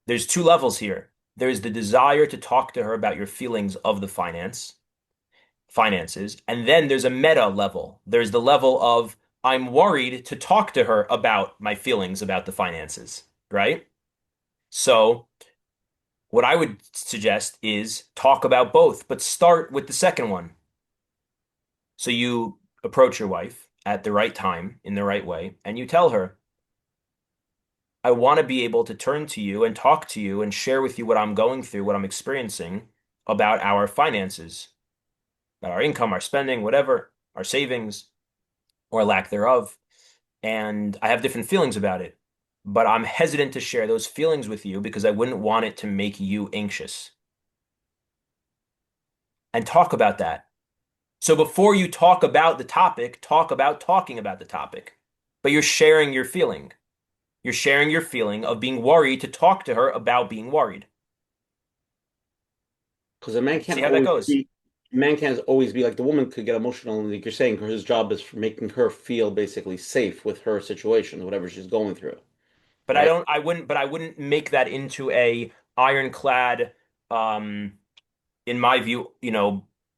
S4: there's two levels here. There's the desire to talk to her about your feelings of the finances, and then there's a meta level. There's the level of I'm worried to talk to her about my feelings about the finances, right? So what I would suggest is talk about both, but start with the second one. So you approach your wife at the right time, in the right way, and you tell her, I want to be able to turn to you and talk to you and share with you what I'm going through, what I'm experiencing about our finances, about our income, our spending, whatever, our savings or lack thereof. And I have different feelings about it, but I'm hesitant to share those feelings with you because I wouldn't want it to make you anxious. And talk about that. So before you talk about the topic, talk about talking about the topic, but you're sharing your feeling. You're sharing your feeling of being worried to talk to her about being worried.
S1: Because a man can't
S4: See how that
S1: always
S4: goes.
S1: be, man can't always be like the woman could get emotional, and like you're saying, his job is for making her feel basically safe with her situation, whatever she's going through,
S4: But
S1: right?
S4: I wouldn't make that into a ironclad, in my view,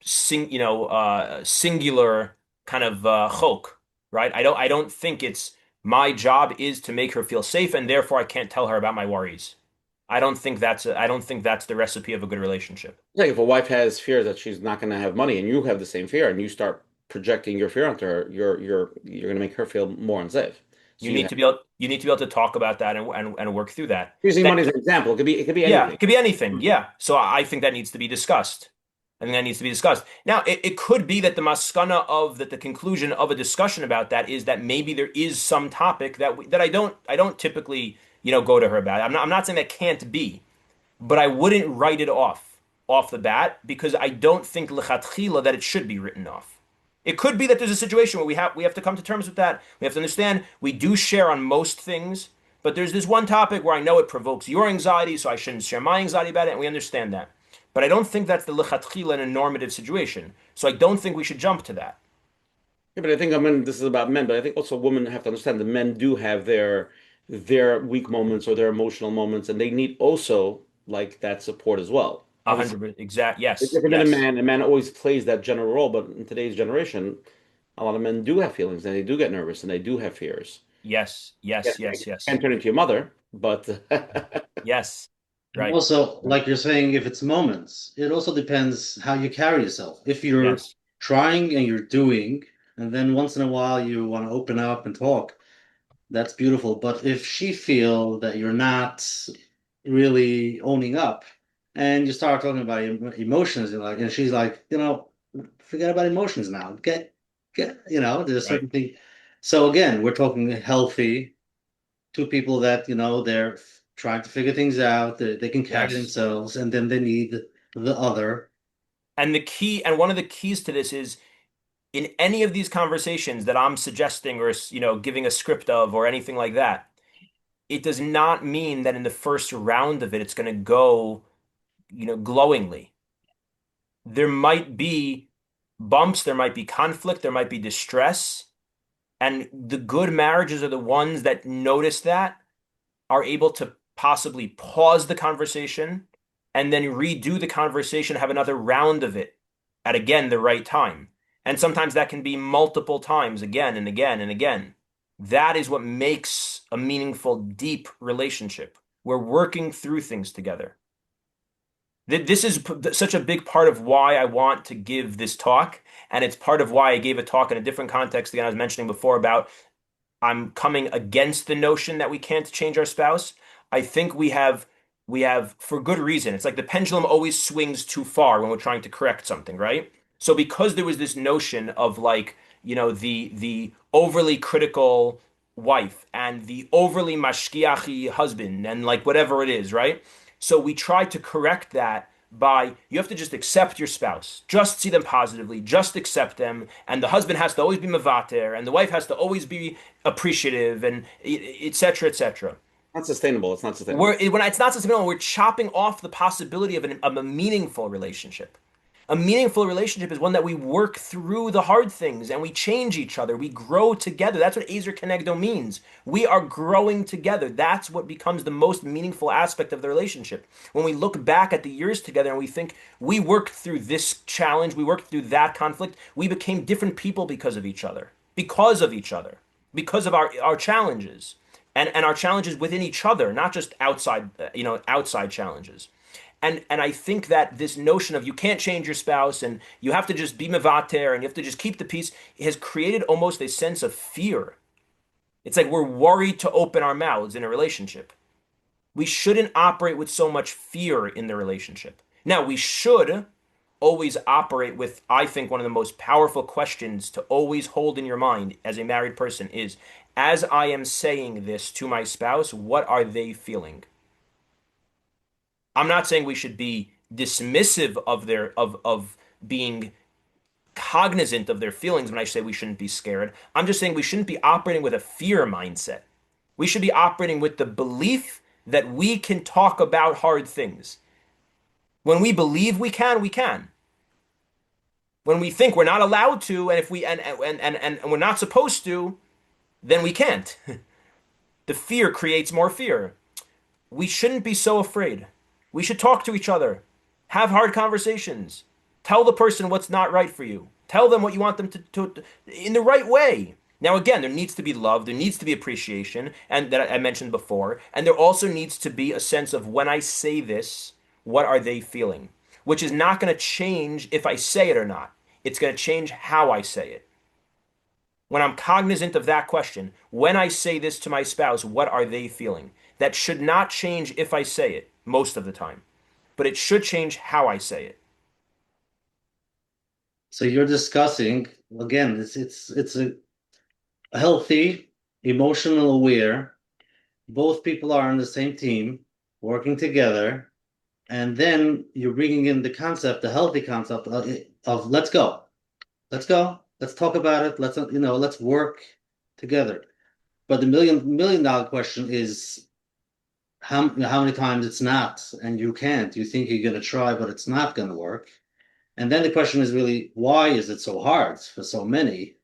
S4: singular kind of chok, right? I don't think it's my job is to make her feel safe, and therefore I can't tell her about my worries. I don't think that's the recipe of a good relationship.
S1: Like if a wife has fears that she's not going to have money, and you have the same fear, and you start projecting your fear onto her, you're going to make her feel more unsafe. So you have
S4: You need to be able to talk about that and work through that.
S1: using
S4: That
S1: money as an example. It could be
S4: Yeah,
S1: anything.
S4: it could be anything. Yeah. So I think that needs to be discussed. I think that needs to be discussed. Now, it could be that the maskana of that the conclusion of a discussion about that is that maybe there is some topic that I don't typically, go to her about. I'm not saying that can't be, but I wouldn't write it off the bat because I don't think lechatchila that it should be written off. It could be that there's a situation where we have to come to terms with that. We have to understand we do share on most things, but there's this one topic where I know it provokes your anxiety, so I shouldn't share my anxiety about it, and we understand that. But I don't think that's the lechatchila in a normative situation. So I don't think we should jump to that.
S1: Yeah, but I think this is about men, but I think also women have to understand that men do have their weak moments or their emotional moments, and they need also like that support as well.
S4: A
S1: Obviously,
S4: hundred exact.
S1: it's
S4: Yes,
S1: different than a
S4: yes,
S1: man. A man always plays that general role, but in today's generation, a lot of men do have feelings and they do get nervous and they do have fears.
S4: yes,
S1: Yeah,
S4: yes, yes,
S1: you
S4: yes,
S1: can't turn into your mother, but
S4: yes.
S3: And
S4: Right.
S3: also, like you're saying, if it's moments, it also depends how you carry yourself. If you're
S4: Yes.
S3: trying and you're doing, and then once in a while you want to open up and talk, that's beautiful. But if she feel that you're not really owning up, and you start talking about emotions, you're like, and she's like, forget about emotions now. There's a
S4: Right.
S3: certain thing. So again, we're talking healthy, two people that they're trying to figure things out, they can carry
S4: Yes.
S3: themselves, and then they need the other.
S4: And one of the keys to this is in any of these conversations that I'm suggesting or giving a script of or anything like that, it does not mean that in the first round of it it's going to go, glowingly. There might be bumps, there might be conflict, there might be distress, and the good marriages are the ones that notice that, are able to possibly pause the conversation and then redo the conversation, have another round of it at again the right time. And sometimes that can be multiple times again and again and again. That is what makes a meaningful, deep relationship. We're working through things together. This is such a big part of why I want to give this talk. And it's part of why I gave a talk in a different context, again, I was mentioning before about I'm coming against the notion that we can't change our spouse. I think we have we have, for good reason. It's like the pendulum always swings too far when we're trying to correct something, right? So because there was this notion of like, the overly critical wife and the overly mashkiachi husband and like whatever it is, right? So we try to correct that by you have to just accept your spouse, just see them positively, just accept them, and the husband has to always be mevater, and the wife has to always be appreciative, and etc. etc.
S1: Not sustainable. It's not sustainable.
S4: When it's not sustainable, we're chopping off the possibility of a meaningful relationship. A meaningful relationship is one that we work through the hard things and we change each other. We grow together. That's what Ezer Kenegdo means. We are growing together. That's what becomes the most meaningful aspect of the relationship. When we look back at the years together and we think we worked through this challenge, we worked through that conflict, we became different people because of each other, because of our challenges and our challenges within each other, not just outside challenges. And I think that this notion of you can't change your spouse and you have to just be mevater and you have to just keep the peace has created almost a sense of fear. It's like we're worried to open our mouths in a relationship. We shouldn't operate with so much fear in the relationship. Now, we should always operate with, I think, one of the most powerful questions to always hold in your mind as a married person is, as I am saying this to my spouse, what are they feeling? I'm not saying we should be dismissive of of being cognizant of their feelings when I say we shouldn't be scared. I'm just saying we shouldn't be operating with a fear mindset. We should be operating with the belief that we can talk about hard things. When we believe we can, we can. When we think we're not allowed to, and if we and we're not supposed to, then we can't. The fear creates more fear. We shouldn't be so afraid. We should talk to each other, have hard conversations, tell the person what's not right for you, tell them what you want them to in the right way. Now, again, there needs to be love, there needs to be appreciation, and that I mentioned before, and there also needs to be a sense of when I say this, what are they feeling? Which is not going to change if I say it or not. It's going to change how I say it. When I'm cognizant of that question, when I say this to my spouse, what are they feeling? That should not change if I say it most of the time, but it should change how I say it.
S3: So you're discussing again. It's a healthy, emotional aware. Both people are on the same team, working together, and then you're bringing in the concept, the healthy concept of let's go, let's talk about it, let's work together. But the million dollar question is how many times it's not, and you can't. You think you're going to try, but it's not going to work. And then the question is really, why is it so hard for so many?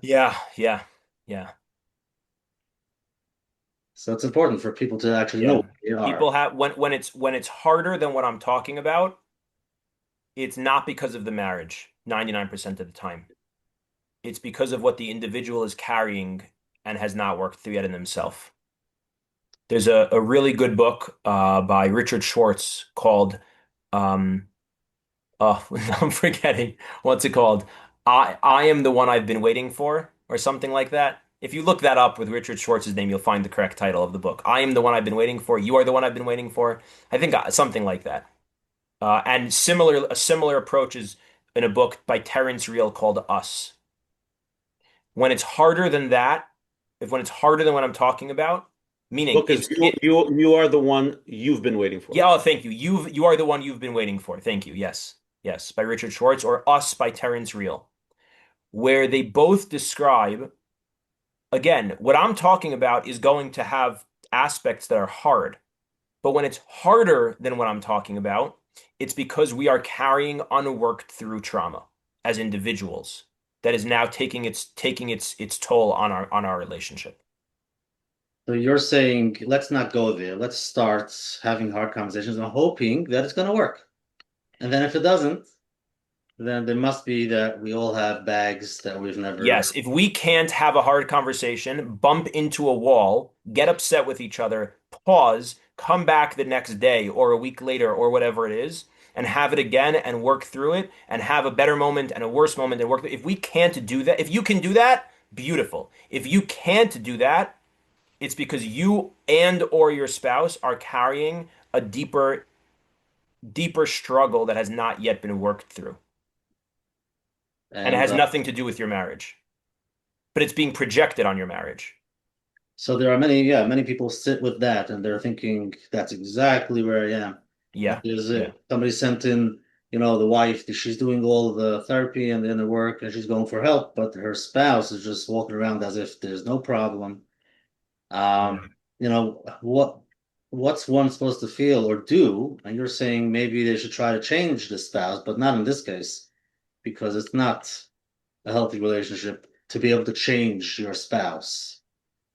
S4: Yeah.
S3: So it's important for people to actually know what they are.
S4: People have when it's harder than what I'm talking about, it's not because of the marriage, 99% of the time. It's because of what the individual is carrying and has not worked through yet in themselves. There's a really good book by Richard Schwartz called I'm forgetting what's it called. I am the one I've been waiting for, or something like that. If you look that up with Richard Schwartz's name, you'll find the correct title of the book. I am the one I've been waiting for. You are the one I've been waiting for. I think something like that. And a similar approach is in a book by Terence Real called Us. When it's harder than that, when it's harder than what I'm talking about, meaning
S1: Look, you are the one you've been waiting for.
S4: Yeah, oh, thank you. You are the one you've been waiting for. Thank you. Yes, by Richard Schwartz, or Us by Terence Real, where they both describe, again, what I'm talking about is going to have aspects that are hard. But when it's harder than what I'm talking about, it's because we are carrying unworked through trauma as individuals that is now taking its toll on our relationship.
S3: So you're saying, let's not go there. Let's start having hard conversations and hoping that it's going to work. And then if it doesn't, then there must be that we all have bags that we've never.
S4: Yes, if we can't have a hard conversation, bump into a wall, get upset with each other, pause, come back the next day or a week later or whatever it is, and have it again and work through it and have a better moment and a worse moment and work. If we can't do that, if you can do that, beautiful. If you can't do that, it's because you and or your spouse are carrying a deeper struggle that has not yet been worked through. And it
S3: And
S4: has nothing to do with your marriage. But it's being projected on your marriage.
S3: so there are many people sit with that and they're thinking that's exactly where I am.
S4: Yeah.
S3: That is
S4: Yeah.
S3: it. Somebody sent in, the wife, she's doing all the therapy and the inner work and she's going for help, but her spouse is just walking around as if there's no problem. What's one supposed to feel or do? And you're saying maybe they should try to change the spouse, but not in this case, because it's not a healthy relationship to be able to change your spouse.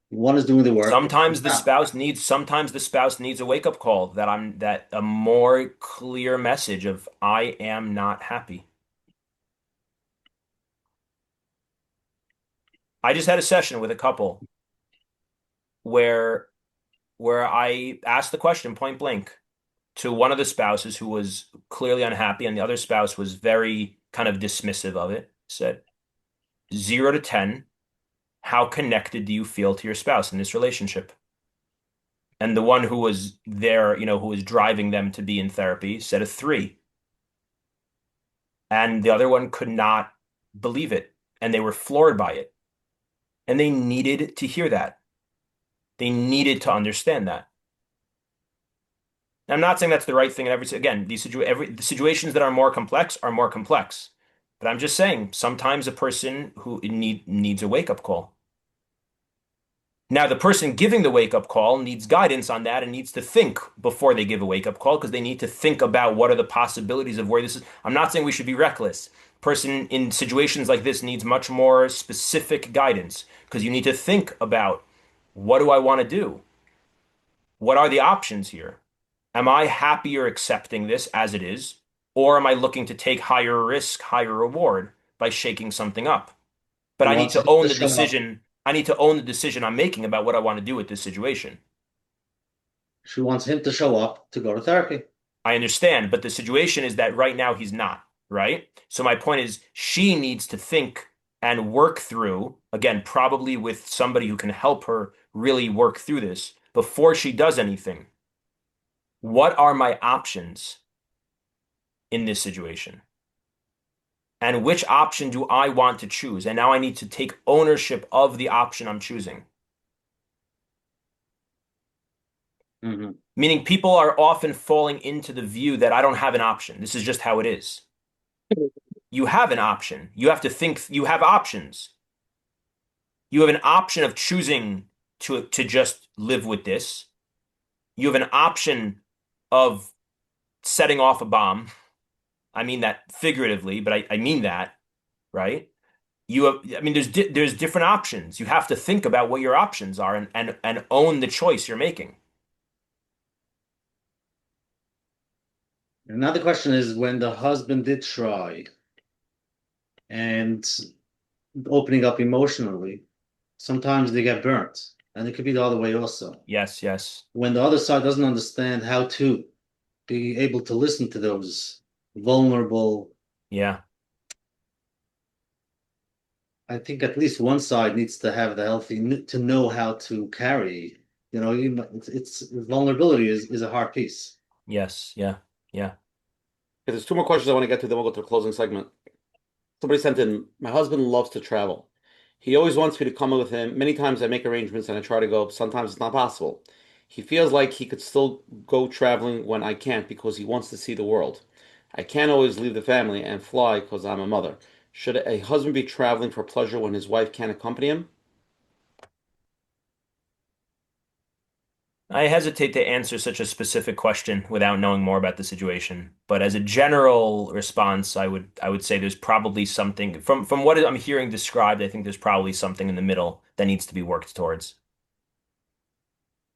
S3: One is doing the work.
S4: Sometimes the spouse needs a wake-up call that a more clear message of I am not happy. I just had a session with a couple where I asked the question point blank to one of the spouses who was clearly unhappy, and the other spouse was very kind of dismissive of it. Said 0 to 10, how connected do you feel to your spouse in this relationship? And the one who was there, who was driving them to be in therapy, said a 3. And the other one could not believe it, and they were floored by it. And they needed to hear that. They needed to understand that. I'm not saying that's the right thing. Again, the situations that are more complex are more complex. But I'm just saying sometimes a person who needs a wake-up call. Now, the person giving the wake-up call needs guidance on that and needs to think before they give a wake-up call, because they need to think about what are the possibilities of where this is. I'm not saying we should be reckless. Person in situations like this needs much more specific guidance, because you need to think about, what do I want to do? What are the options here? Am I happier accepting this as it is, or am I looking to take higher risk, higher reward by shaking something up? But I need to own the decision. I need to own the decision I'm making about what I want to do with this situation.
S3: She wants him to show up to go to therapy.
S4: I understand, but the situation is that right now he's not, right? So my point is, she needs to think and work through, again, probably with somebody who can help her really work through this before she does anything. What are my options in this situation? And which option do I want to choose? And now I need to take ownership of the option I'm choosing.
S3: Mm-hmm.
S4: Meaning people are often falling into the view that I don't have an option. This is just how it is. You have an option. You have to think, you have options. You have an option of choosing to just live with this. You have an option of setting off a bomb. I mean that figuratively, but I mean that, right? There's different options. You have to think about what your options are and own the choice you're making.
S3: Another question is, when the husband did try and opening up emotionally, sometimes they get burnt. And it could be the other way also.
S4: Yes, yes.
S3: When the other side doesn't understand how to be able to listen to those vulnerable.
S4: Yeah.
S3: I think at least one side needs to have the healthy to know how to carry. It's vulnerability is a hard piece.
S4: Yes. Yeah. Yeah.
S1: Okay, there's 2 more questions I want to get to, then we'll go to the closing segment. Somebody sent in, my husband loves to travel. He always wants me to come with him. Many times I make arrangements and I try to go. Sometimes it's not possible. He feels like he could still go traveling when I can't because he wants to see the world. I can't always leave the family and fly because I'm a mother. Should a husband be traveling for pleasure when his wife can't accompany him?
S4: I hesitate to answer such a specific question without knowing more about the situation. But as a general response, I would say there's probably something from what I'm hearing described. I think there's probably something in the middle that needs to be worked towards.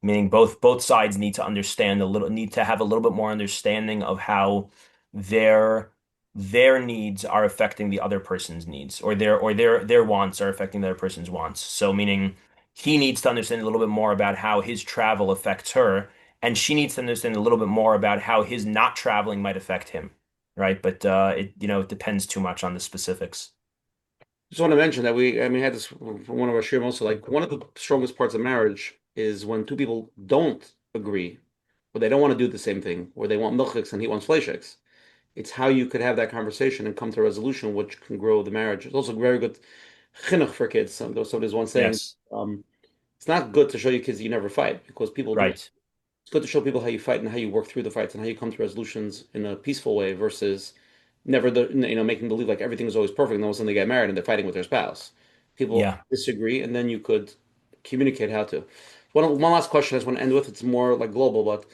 S4: Meaning both sides need to need to have a little bit more understanding of how their needs are affecting the other person's needs, or their wants are affecting the other person's wants. So meaning he needs to understand a little bit more about how his travel affects her, and she needs to understand a little bit more about how his not traveling might affect him, right? But it depends too much on the specifics.
S1: Just want to mention that we had this from one of our shirim also, like one of the strongest parts of marriage is when two people don't agree, or they don't want to do the same thing, or they want milchiks and he wants fleishiks. It's how you could have that conversation and come to a resolution which can grow the marriage. It's also very good chinuch for kids. Somebody's once saying,
S4: Yes.
S1: it's not good to show your kids you never fight because people do.
S4: Right.
S1: It's good to show people how you fight and how you work through the fights and how you come to resolutions in a peaceful way versus never making believe like everything is always perfect and then all of a sudden they get married and they're fighting with their spouse. People
S4: Yeah.
S1: disagree and then you could communicate how to. One last question I just want to end with. It's more like global, but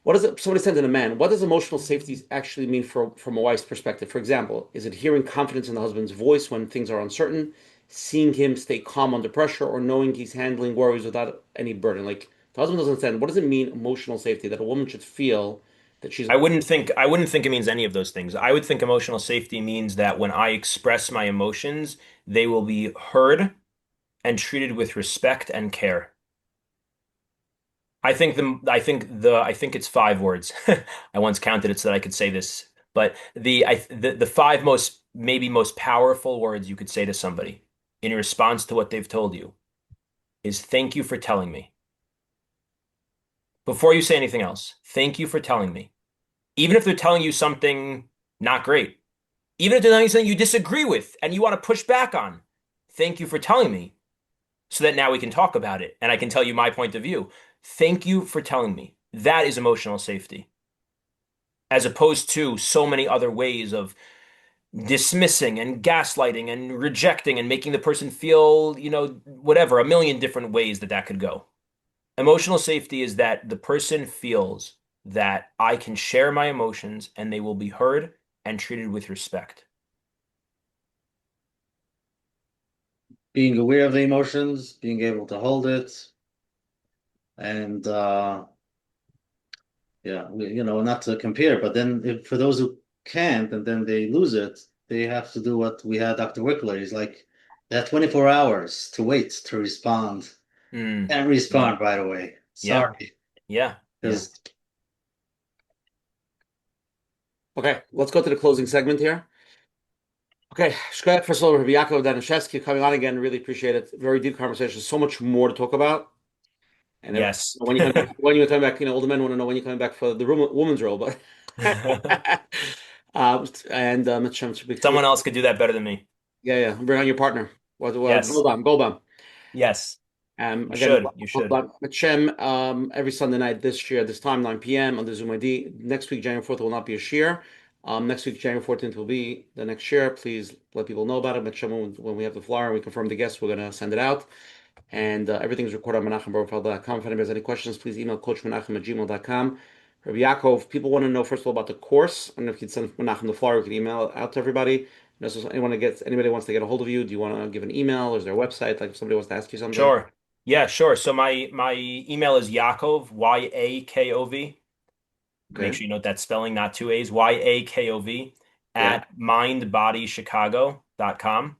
S1: what does it, somebody sent in a man, what does emotional safety actually mean from a wife's perspective? For example, is it hearing confidence in the husband's voice when things are uncertain, seeing him stay calm under pressure, or knowing he's handling worries without any burden? Like the husband doesn't understand, what does it mean emotional safety that a woman should feel that she's
S4: I wouldn't think it means any of those things. I would think emotional safety means that when I express my emotions, they will be heard and treated with respect and care. I think it's 5 words. I once counted it so that I could say this, but the five most powerful words you could say to somebody in response to what they've told you is thank you for telling me. Before you say anything else, thank you for telling me. Even if they're telling you something not great, even if they're telling you something you disagree with and you want to push back on, thank you for telling me so that now we can talk about it and I can tell you my point of view. Thank you for telling me. That is emotional safety, as opposed to so many other ways of dismissing and gaslighting and rejecting and making the person feel, whatever, a million different ways that could go. Emotional safety is that the person feels that I can share my emotions and they will be heard and treated with respect.
S3: Being aware of the emotions, being able to hold it, and not to compare, but then for those who can't and then they lose it, they have to do what we had Dr. Wickler. He's like, they have 24 hours to wait to respond.
S4: Mm,
S3: Can't respond right away.
S4: yeah,
S3: Sorry.
S4: yeah, yeah.
S3: Because
S1: okay. Let's go to the closing segment here. Okay, Shkoyach, first of all, Rabbi Yakov Danishefsky coming on again. Really appreciate it. Very deep conversation. So much more to talk about. And
S4: Yes.
S1: when you're coming back, older men want to know when you're coming back for the woman's role, but Menachem should be
S4: Someone else could do that better than me.
S1: yeah. Bring on your partner.
S4: Yes.
S1: Goldbaum.
S4: Yes.
S1: Again,
S4: You should.
S1: Menachem, every Sunday night this year, this time, 9 p.m. on the Zoom ID. Next week, January 4th, will not be a shir. Next week, January 14th, will be the next shir. Please let people know about it. Menachem, when we have the flyer and we confirm the guests, we're going to send it out. And everything's recorded on menachemberfeld.com. If anybody has any questions, please email coachmenachem@gmail.com. Rabbi Yakov, people want to know, first of all, about the course. I don't know if you can send Menachem the flyer, we can email it out to everybody. Anybody wants to get a hold of you, do you want to give an email? Is there a website? Like if somebody wants to ask you something?
S4: Sure. Yeah, sure. So my email is Yaakov, Yakov. Make sure you note that spelling, not two A's, Yakov at mindbodychicago.com.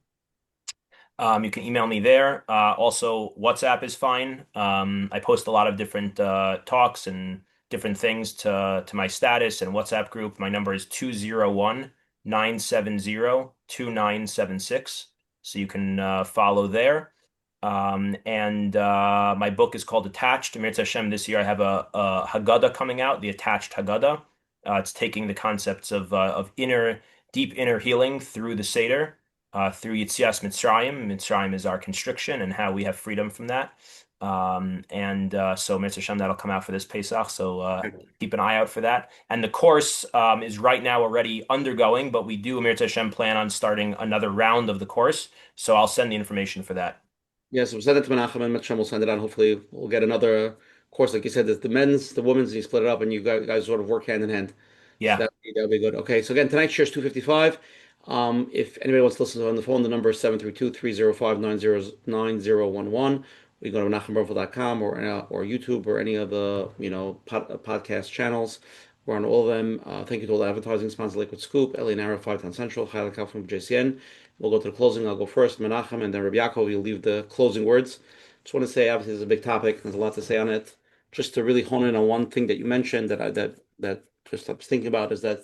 S4: You can email me there. Also, WhatsApp is fine. I post a lot of different talks and different things to my status and WhatsApp group. My number is 201-970-2976. So you can follow there. And my book is called Attached. Mir Hashem, this year I have a Haggadah coming out, the Attached Haggadah. It's taking the concepts of deep inner healing through the Seder. Through Yitzias Mitzrayim. Mitzrayim is our constriction and how we have freedom from that. So Mitzvah Hashem, that'll come out for this Pesach. So keep an eye out for that. And the course is right now already undergoing, but we do, Mitzvah Hashem, plan on starting another round of the course. So I'll send the information for that.
S1: Yes, we'll send it to Menachem and Menachem will send it on. Hopefully we'll get another course. Like you said, there's the men's, the women's, and you split it up and you guys sort of work hand in hand.
S4: Yeah.
S1: So that'll be good. Okay, so again, tonight's share is 255. If anybody wants to listen on the phone, the number is 732-305-9011. We go to menachemberfeld.com or YouTube or any of the podcast channels. We're on all of them. Thank you to all the advertising sponsors, Liquid Scoop, Eli Nara, 5 Town Central, Chayla from JCN. We'll go to the closing. I'll go first, Menachem, and then Rabbi Yakov. You'll leave the closing words. Just want to say, obviously, this is a big topic. There's a lot to say on it. Just to really hone in on one thing that you mentioned that just I was thinking about is that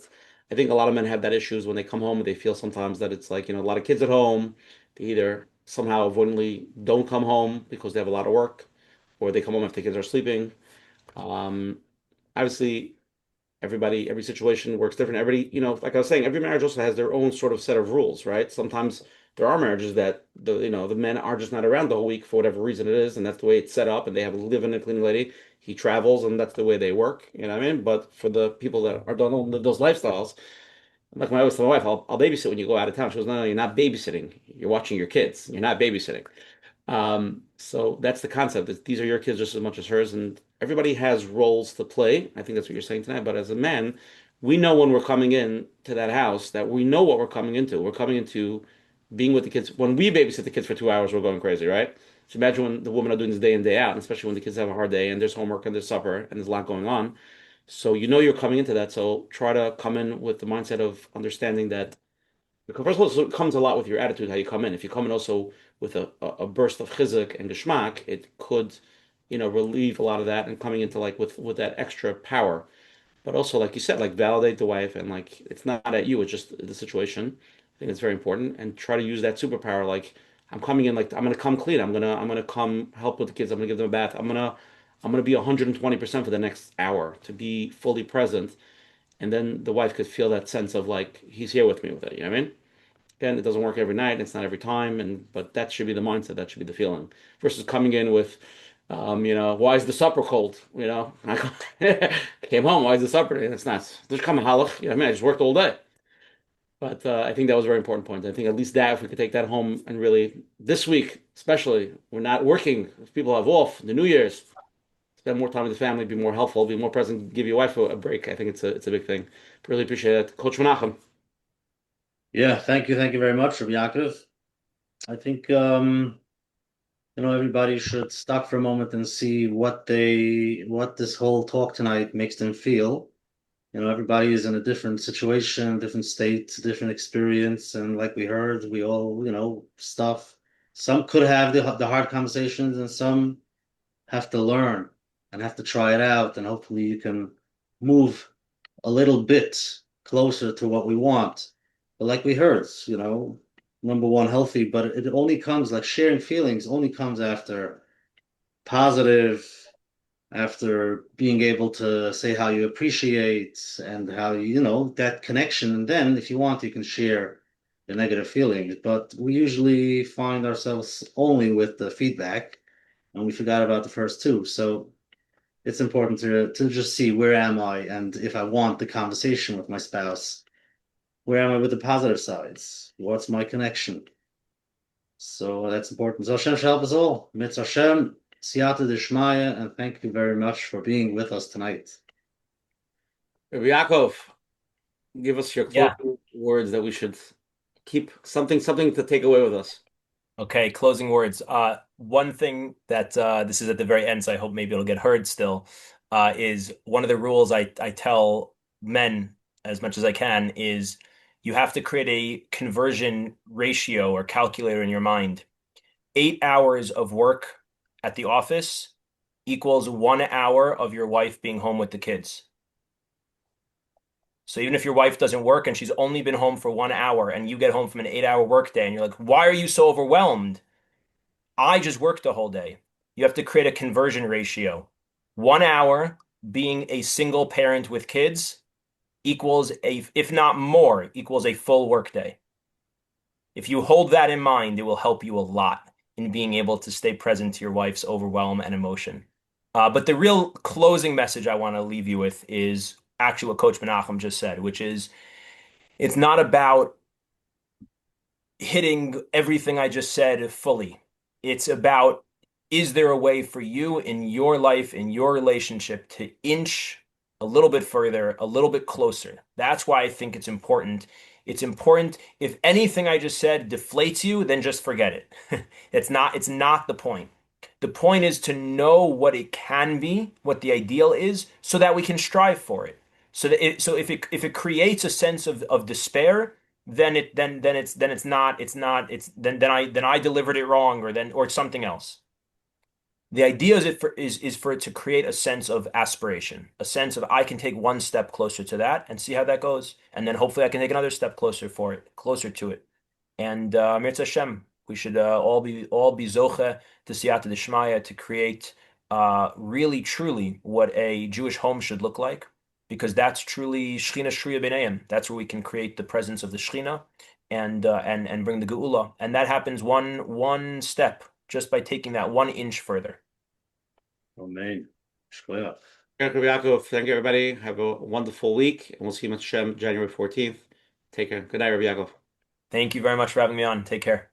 S1: I think a lot of men have that issues when they come home. They feel sometimes that it's like, a lot of kids at home. They either somehow avoidantly don't come home because they have a lot of work, or they come home if the kids are sleeping. Obviously, every situation works different. Everybody, like I was saying, every marriage also has their own sort of set of rules, right? Sometimes there are marriages that the men are just not around the whole week for whatever reason it is, and that's the way it's set up, and they have a live-in and cleaning lady. He travels, and that's the way they work. You know what I mean? But for the people that don't live those lifestyles, like I always tell my wife, I'll babysit when you go out of town. She goes, no, you're not babysitting. You're watching your kids. You're not babysitting. So that's the concept. These are your kids just as much as hers, and everybody has roles to play. I think that's what you're saying tonight. But as a man, we know when we're coming in to that house that we know what we're coming into. We're coming into being with the kids. When we babysit the kids for 2 hours, we're going crazy, right? So imagine when the women are doing this day in, day out, and especially when the kids have a hard day and there's homework and there's supper and there's a lot going on. So you know you're coming into that. So try to come in with the mindset of understanding that because first of all, it comes a lot with your attitude, how you come in. If you come in also with a burst of chizuk and geschmack, it could, relieve a lot of that and coming into like with that extra power. But also, like you said, like validate the wife and like it's not at you, it's just the situation. I think it's very important and try to use that superpower. Like I'm coming in, like I'm gonna come clean. I'm gonna come help with the kids. I'm gonna give them a bath. I'm gonna be 120% for the next hour to be fully present. And then the wife could feel that sense of like he's here with me with it. You know what I mean? Again, it doesn't work every night. It's not every time, but that should be the mindset. That should be the feeling. Versus coming in with, why is the supper cold? I came home. Why is the supper? It's not. There's come halach. I mean, I just worked all day. But I think that was a very important point. I think at least that if we could take that home and really this week, especially, we're not working. If people have off the New Year's, spend more time with the family, be more helpful, be more present, give your wife a break. I think it's a big thing. Really appreciate it, Coach Menachem.
S3: Yeah, thank you very much, Rabbi Yakov. I think everybody should stop for a moment and see what this whole talk tonight makes them feel. Everybody is in a different situation, different state, different experience, and like we heard, we all, stuff. Some could have the hard conversations, and some have to learn and have to try it out, and hopefully you can move a little bit closer to what we want. But like we heard, number one, healthy, but it only comes like sharing feelings only comes after positive, after being able to say how you appreciate and how that connection. And then if you want, you can share the negative feelings. But we usually find ourselves only with the feedback and we forgot about the first two. So it's important to just see where am I and if I want the conversation with my spouse, where am I with the positive sides? What's my connection? So that's important. So Hashem shall help us all. Mitz Hashem, Siyata Dishmaya, and thank you very much for being with us tonight.
S1: Rabbi Yaakov, give us your
S4: Yeah.
S1: closing words that we should keep something to take away with us.
S4: Okay, closing words. One thing that this is at the very end, so I hope maybe it'll get heard still, is one of the rules I tell men as much as I can is you have to create a conversion ratio or calculator in your mind. 8 hours of work at the office equals 1 hour of your wife being home with the kids. So even if your wife doesn't work and she's only been home for 1 hour and you get home from an 8-hour workday and you're like, why are you so overwhelmed? I just worked the whole day. You have to create a conversion ratio. 1 hour being a single parent with kids equals if not more, equals a full workday. If you hold that in mind, it will help you a lot in being able to stay present to your wife's overwhelm and emotion. But the real closing message I want to leave you with is actually what Coach Menachem just said, which is it's not about hitting everything I just said fully. It's about, is there a way for you in your life, in your relationship to inch a little bit further, a little bit closer? That's why I think it's important. It's important. If anything I just said deflates you, then just forget it. It's not the point. The point is to know what it can be, what the ideal is, so that we can strive for it. So if it creates a sense of despair, then I delivered it wrong, or it's something else. The idea is for it to create a sense of aspiration, a sense of I can take one step closer to that and see how that goes, and then hopefully I can take another step closer to it. And Mirza Hashem, we should all be zoche to siyata d'shmaya to create really truly what a Jewish home should look like, because that's truly Shechina Shruya B'nayim. That's where we can create the presence of the Shechina and bring the Geula. And that happens one step just by taking that 1 inch further.
S3: Amen. Shkoyach.
S1: Rabbi Yakov, thank you, everybody. Have a wonderful week, and we'll see you, Menachem, January 14th. Take care. Good night, Rabbi Yakov.
S4: Thank you very much for having me on. Take care.